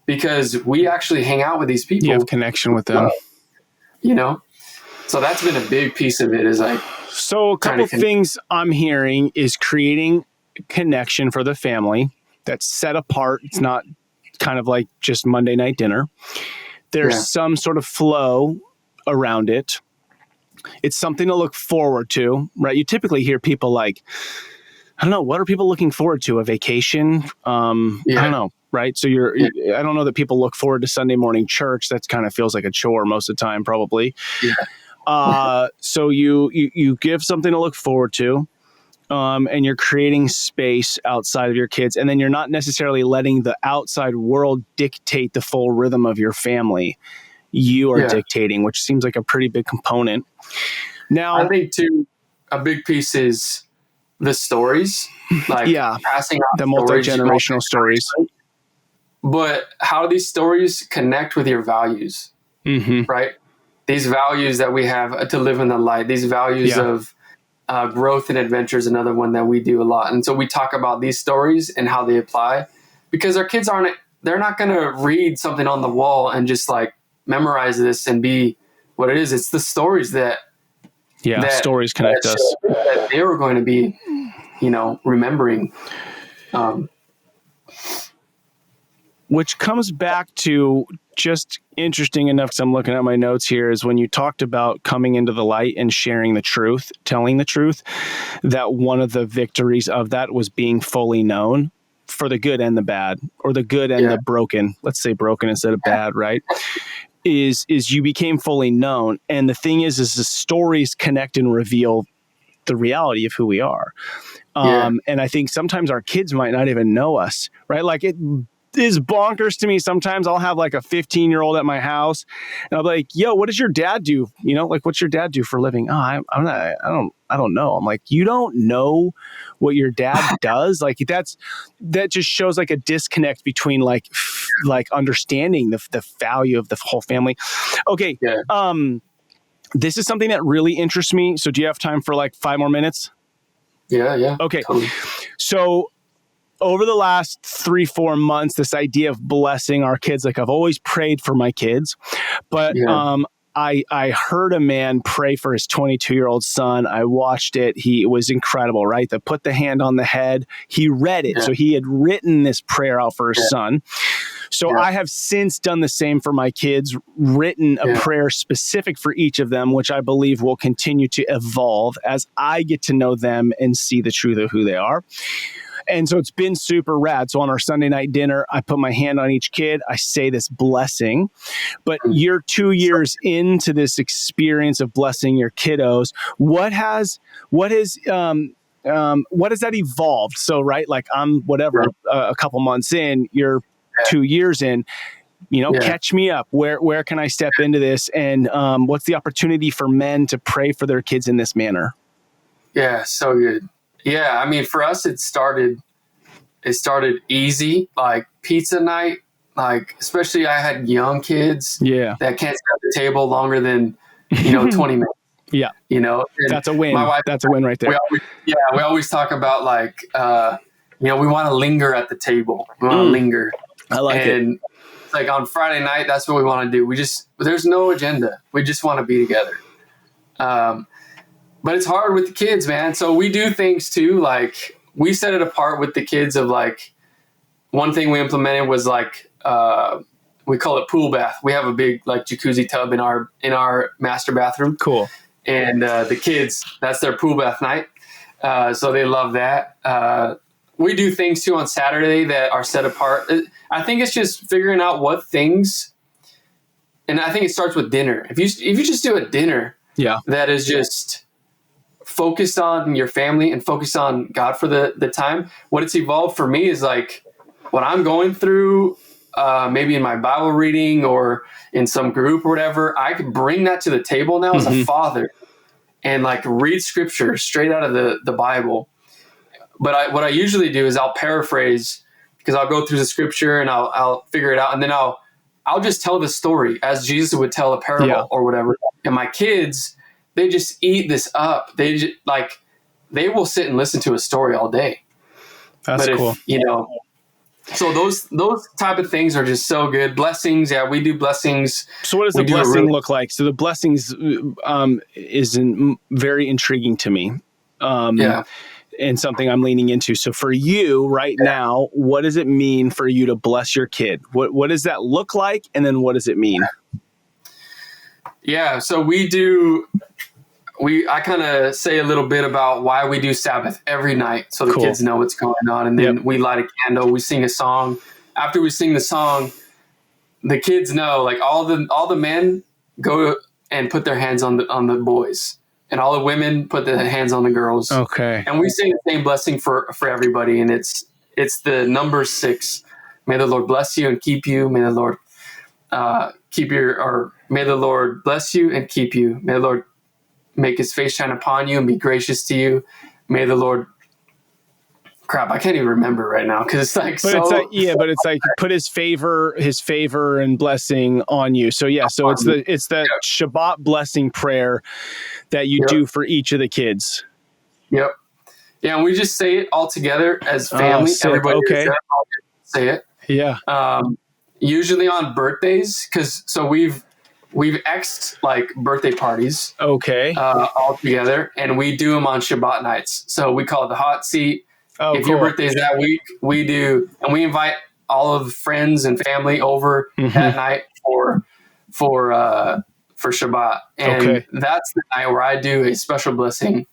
because we actually hang out with these people. You have connection with them. You know? So that's been a big piece of it, is like. So a couple things I'm hearing is creating connection for the family that's set apart. It's not kind of like just Monday night dinner. There's some sort of flow around it. It's something to look forward to, right? You typically hear people like, I don't know, what are people looking forward to? A vacation? I don't know, right? So I don't know that people look forward to Sunday morning church. That kind of feels like a chore most of the time, probably. Yeah. So you give something to look forward to, and you're creating space outside of your kids, and then you're not necessarily letting the outside world dictate the full rhythm of your family. You are dictating, which seems like a pretty big component. Now, I think too, a big piece is the stories, like passing on the multi-generational stories. But how do these stories connect with your values, right? These values that we have to live in the light, these values of growth and adventure is another one that we do a lot. And so we talk about these stories and how they apply, because our kids they're not going to read something on the wall and just like memorize this and be what it is. It's the stories that stories connect us, that they were going to be, remembering. Which comes back to, just interesting enough, because I'm looking at my notes here, is when you talked about coming into the light and sharing the truth, telling the truth, that one of the victories of that was being fully known for the good and the bad, or the good and the broken. Let's say broken instead of bad, right? Is you became fully known. And the thing is the stories connect and reveal the reality of who we are. And I think sometimes our kids might not even know us, right? Like, it is bonkers to me. Sometimes I'll have like a 15-year-old at my house and I'll be like, yo, what does your dad do? Like, what's your dad do for a living? Oh, I don't know. I'm like, you don't know what your dad does? Like, that just shows like a disconnect between like understanding the value of the whole family. Okay. This is something that really interests me. So do you have time for like 5 more minutes? Yeah. Okay. Totally. So over the last 3-4 months, this idea of blessing our kids, like, I've always prayed for my kids, but I heard a man pray for his 22-year-old son. I watched it. It was incredible, right? To put the hand on the head. He read it. So he had written this prayer out for his son. So I have since done the same for my kids, written a prayer specific for each of them, which I believe will continue to evolve as I get to know them and see the truth of who they are. And so it's been super rad. So on our Sunday night dinner, I put my hand on each kid. I say this blessing. But you're 2 years into this experience of blessing your kiddos. What has that evolved? So, right, like, I'm a couple months in, you're 2 years in. Catch me up. Where can I step into this? And what's the opportunity for men to pray for their kids in this manner? Yeah, so good. Yeah, I mean, for us, it started easy, like pizza night. Like, especially I had young kids that can't sit at the table longer than 20 minutes. Yeah, that's a win. My wife, that's a win right there. We always talk about like we want to linger at the table. We want to linger. I like it. And like on Friday night, that's what we want to do. There's no agenda. We just want to be together. But it's hard with the kids, man. So we do things too. Like, we set it apart with the kids of like, one thing we implemented was like, we call it pool bath. We have a big like jacuzzi tub in our master bathroom. Cool. And the kids, that's their pool bath night. So they love that. We do things too on Saturday that are set apart. I think it's just figuring out what things, and I think it starts with dinner. If you just do a dinner, Yeah. that is just focused on your family and focused on God for the time. What it's evolved for me is like what I'm going through, maybe in my Bible reading or in some group or whatever, I can bring that to the table now as a father and like read scripture straight out of the Bible. But what I usually do is I'll paraphrase, because I'll go through the scripture and I'll figure it out. And then I'll just tell the story as Jesus would tell a parable or whatever. And my kids, they just eat this up. They will sit and listen to a story all day. That's cool. So those type of things are just so good. Blessings. Yeah, we do blessings. So what does the blessing look like? So the blessings is very intriguing to me. And something I'm leaning into. So for you right now, what does it mean for you to bless your kid? What does that look like? And then what does it mean? Yeah. So I kind of say a little bit about why we do Sabbath every night, so the kids know what's going on. And then we light a candle, we sing a song. After we sing the song, the kids know, like all the men go and put their hands on the boys. And all the women put their hands on the girls. Okay. And we say the same blessing for everybody. And it's the number 6. May the Lord bless you and keep you. May the Lord may the Lord bless you and keep you. May the Lord make his face shine upon you and be gracious to you. May the Lord, crap, I can't even remember right now because it's like it's like put his favor and blessing on you. So it's that Shabbat blessing prayer that you do for each of the kids. Yep. Yeah, and we just say it all together as family. Everybody say it. Yeah. Usually on birthdays, because we've X'd like birthday parties. Okay. All together, and we do them on Shabbat nights. So we call it the hot seat. If your birthday's that week, we do, and we invite all of the friends and family over that night for Shabbat. And that's the night where I do a special blessing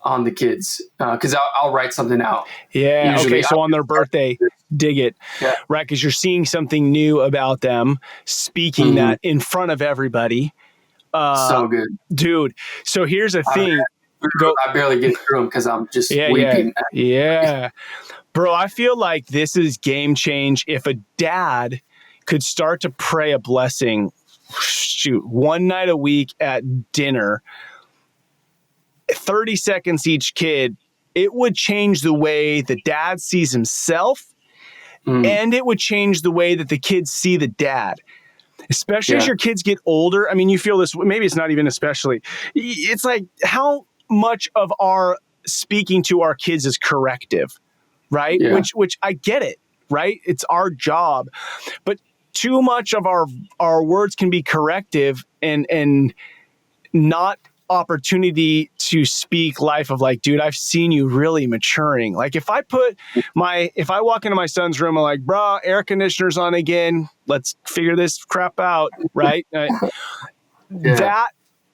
on the kids, because I'll write something out. Yeah. Usually. Okay. So on their birthday, dig it. Yeah. Right. Because you're seeing something new about them, speaking that in front of everybody. So good. Dude. So here's the thing. I barely get through them because I'm just weeping. Yeah. Bro, I feel like this is game change. If a dad could start to pray a blessing, one night a week at dinner, 30 seconds each kid, it would change the way the dad sees himself, and it would change the way that the kids see the dad. Especially as your kids get older. I mean, you feel this, maybe it's not even especially. It's like how much of our speaking to our kids is corrective, right? Yeah. Which I get it, right? It's our job. But too much of our words can be corrective and not opportunity to speak life of like, dude, I've seen you really maturing. Like if I walk into my son's room, I'm like, bro, air conditioner's on again. Let's figure this crap out. Right. That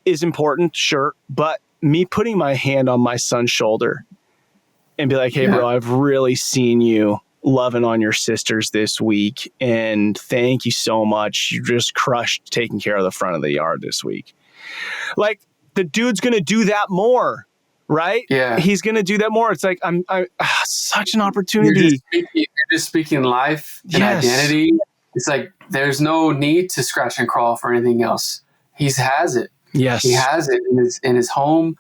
is important. Sure. But me putting my hand on my son's shoulder and be like, hey bro, I've really seen you loving on your sisters this week. And thank you so much. You just crushed taking care of the front of the yard this week. Like, the dude's going to do that more, right? Yeah. He's going to do that more. It's like, such an opportunity. You're just speaking life and identity. It's like, there's no need to scratch and crawl for anything else. He has it. Yes. He has it in his home.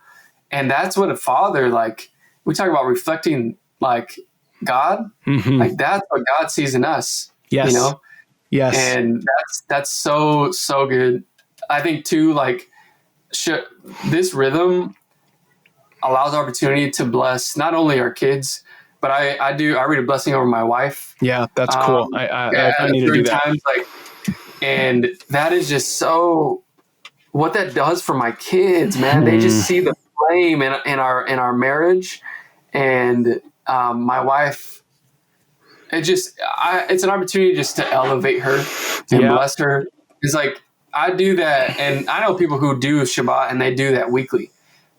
And that's what a father, like, we talk about reflecting like God, like that's what God sees in us. Yes. You know? Yes. And that's so, so good. I think too, like, this rhythm allows opportunity to bless not only our kids, but I read a blessing over my wife. Yeah, that's cool. I need to do that. Times, and that is just so what that does for my kids, man. They just see the flame in our marriage, and my wife. It's an opportunity just to elevate her and bless her. It's like, I do that, and I know people who do Shabbat and they do that weekly,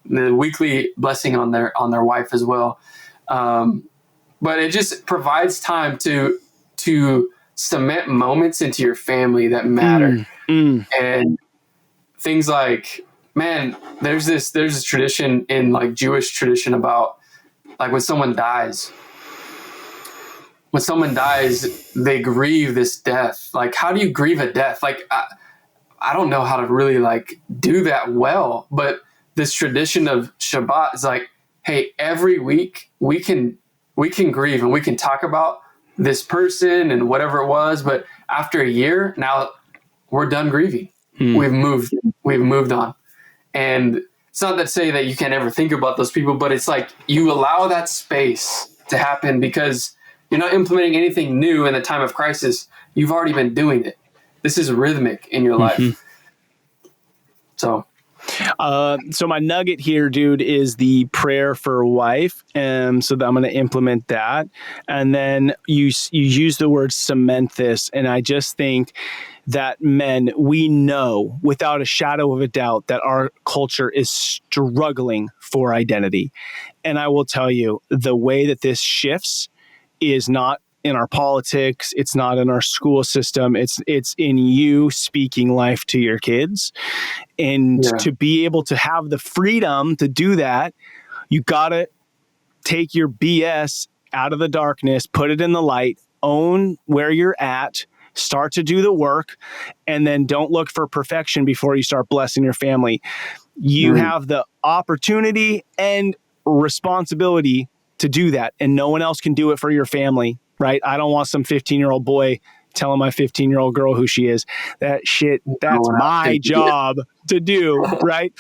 the weekly blessing on their wife as well. But it just provides time to cement moments into your family that matter, and things like man, there's this tradition in like Jewish tradition about like when someone dies, they grieve this death. Like, how do you grieve a death? Like, I don't know how to really like do that well, but this tradition of Shabbat is like, hey, every week we can grieve and we can talk about this person and whatever it was, but after a year, now we're done grieving. We've moved on. And it's not to say that you can't ever think about those people, but it's like you allow that space to happen because you're not implementing anything new in the time of crisis. You've already been doing it. This is rhythmic in your life. So my nugget here, dude, is the prayer for wife. So that I'm going to implement that. And then you use the word cement this. And I just think that men, we know without a shadow of a doubt that our culture is struggling for identity. And I will tell you, the way that this shifts is not in our politics. It's not in our school system. It's in you speaking life to your kids. And to be able to have the freedom to do that, you got to take your BS out of the darkness, put it in the light, own where you're at, start to do the work, and then don't look for perfection before you start blessing your family. You have the opportunity and responsibility to do that, and no one else can do it for your family, right? I don't want some 15-year-old boy telling my 15-year-old girl who she is. That's my job to do, right?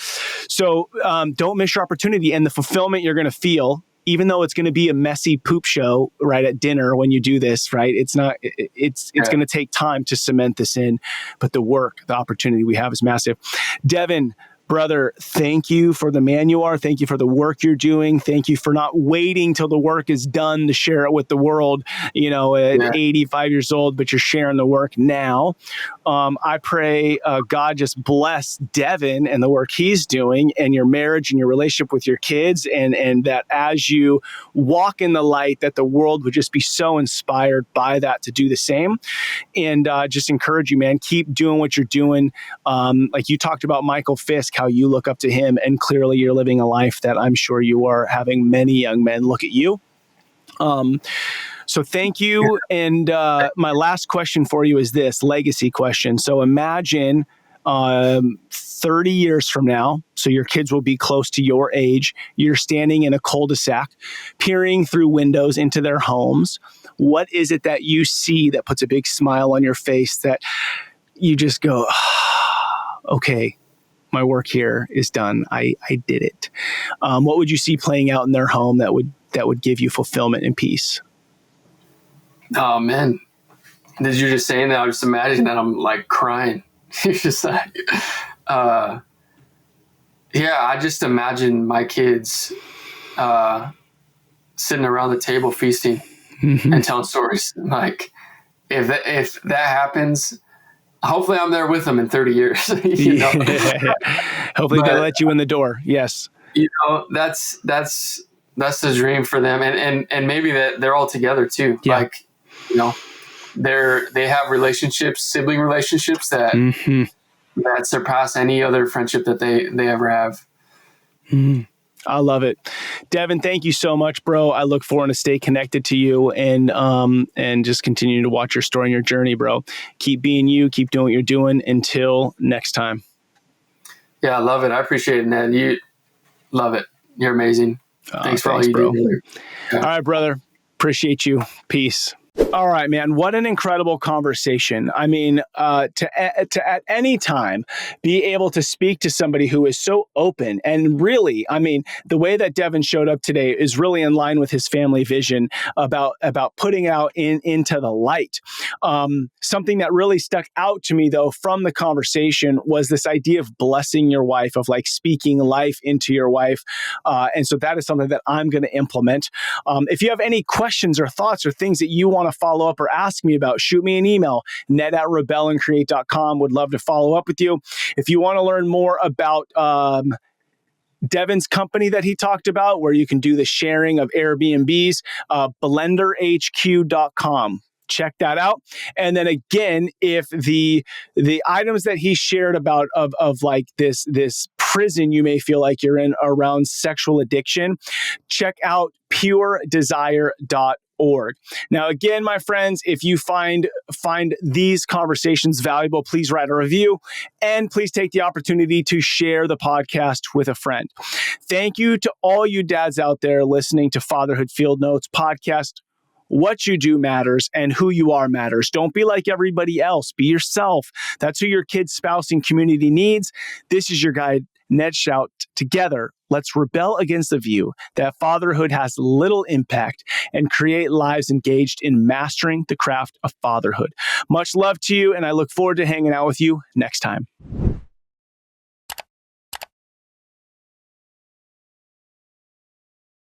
So don't miss your opportunity and the fulfillment you're going to feel, even though it's going to be a messy poop show right at dinner when you do this, right? It's going to take time to cement this in, but the opportunity we have is massive. Devon, brother, thank you for the man you are. Thank you for the work you're doing. Thank you for not waiting till the work is done to share it with the world, at 85 years old, but you're sharing the work now. I pray God just bless Devon and the work he's doing and your marriage and your relationship with your kids. And that as you walk in the light, that the world would just be so inspired by that to do the same. And just encourage you, man, keep doing what you're doing. Like you talked about Michael Fisk, how you look up to him, and clearly you're living a life that I'm sure you are having many young men look at you. So thank you. And my last question for you is this legacy question. So imagine 30 years from now, so your kids will be close to your age, you're standing in a cul-de-sac, peering through windows into their homes. What is it that you see that puts a big smile on your face that you just go, okay, my work here is done. I did it. What would you see playing out in their home that would give you fulfillment and peace? Oh man, as you're just saying that, I just imagine that I'm like crying. It's just like, I just imagine my kids sitting around the table feasting and telling stories. Like, if that happens, hopefully I'm there with them in 30 years. Hopefully they'll let you in the door. Yes. That's the dream for them. And maybe that they're all together too. Yeah. Like, they have sibling relationships that surpass any other friendship that they ever have. I love it. Devon, thank you so much, bro. I look forward to stay connected to you and just continue to watch your story and your journey, bro. Keep being you, keep doing what you're doing until next time. Yeah, I love it. I appreciate it, man. You love it. You're amazing. Thanks for all you do. Yeah. All right, brother. Appreciate you. Peace. All right, man. What an incredible conversation. I mean, to at any time be able to speak to somebody who is so open and really, I mean, the way that Devon showed up today is really in line with his family vision about putting out into the light. Something that really stuck out to me though from the conversation was this idea of blessing your wife, of like speaking life into your wife. And so that is something that I'm going to implement. If you have any questions or thoughts or things that you want to follow up or ask me about, shoot me an email, ned@rebellandcreate.com. Would love to follow up with you. If you want to learn more about Devon's company that he talked about, where you can do the sharing of Airbnbs, blenderhq.com. check that out. And then again, if the items that he shared about of like this prison you may feel like you're in around sexual addiction, check out puredesire.org. Now, again, my friends, if you find these conversations valuable, please write a review and please take the opportunity to share the podcast with a friend. Thank you to all you dads out there listening to Fatherhood Field Notes podcast. What you do matters and who you are matters. Don't be like everybody else. Be yourself. That's who your kid's spouse and community needs. This is your guide, Ned Shout. Together, let's rebel against the view that fatherhood has little impact and create lives engaged in mastering the craft of fatherhood. Much love to you, and I look forward to hanging out with you next time.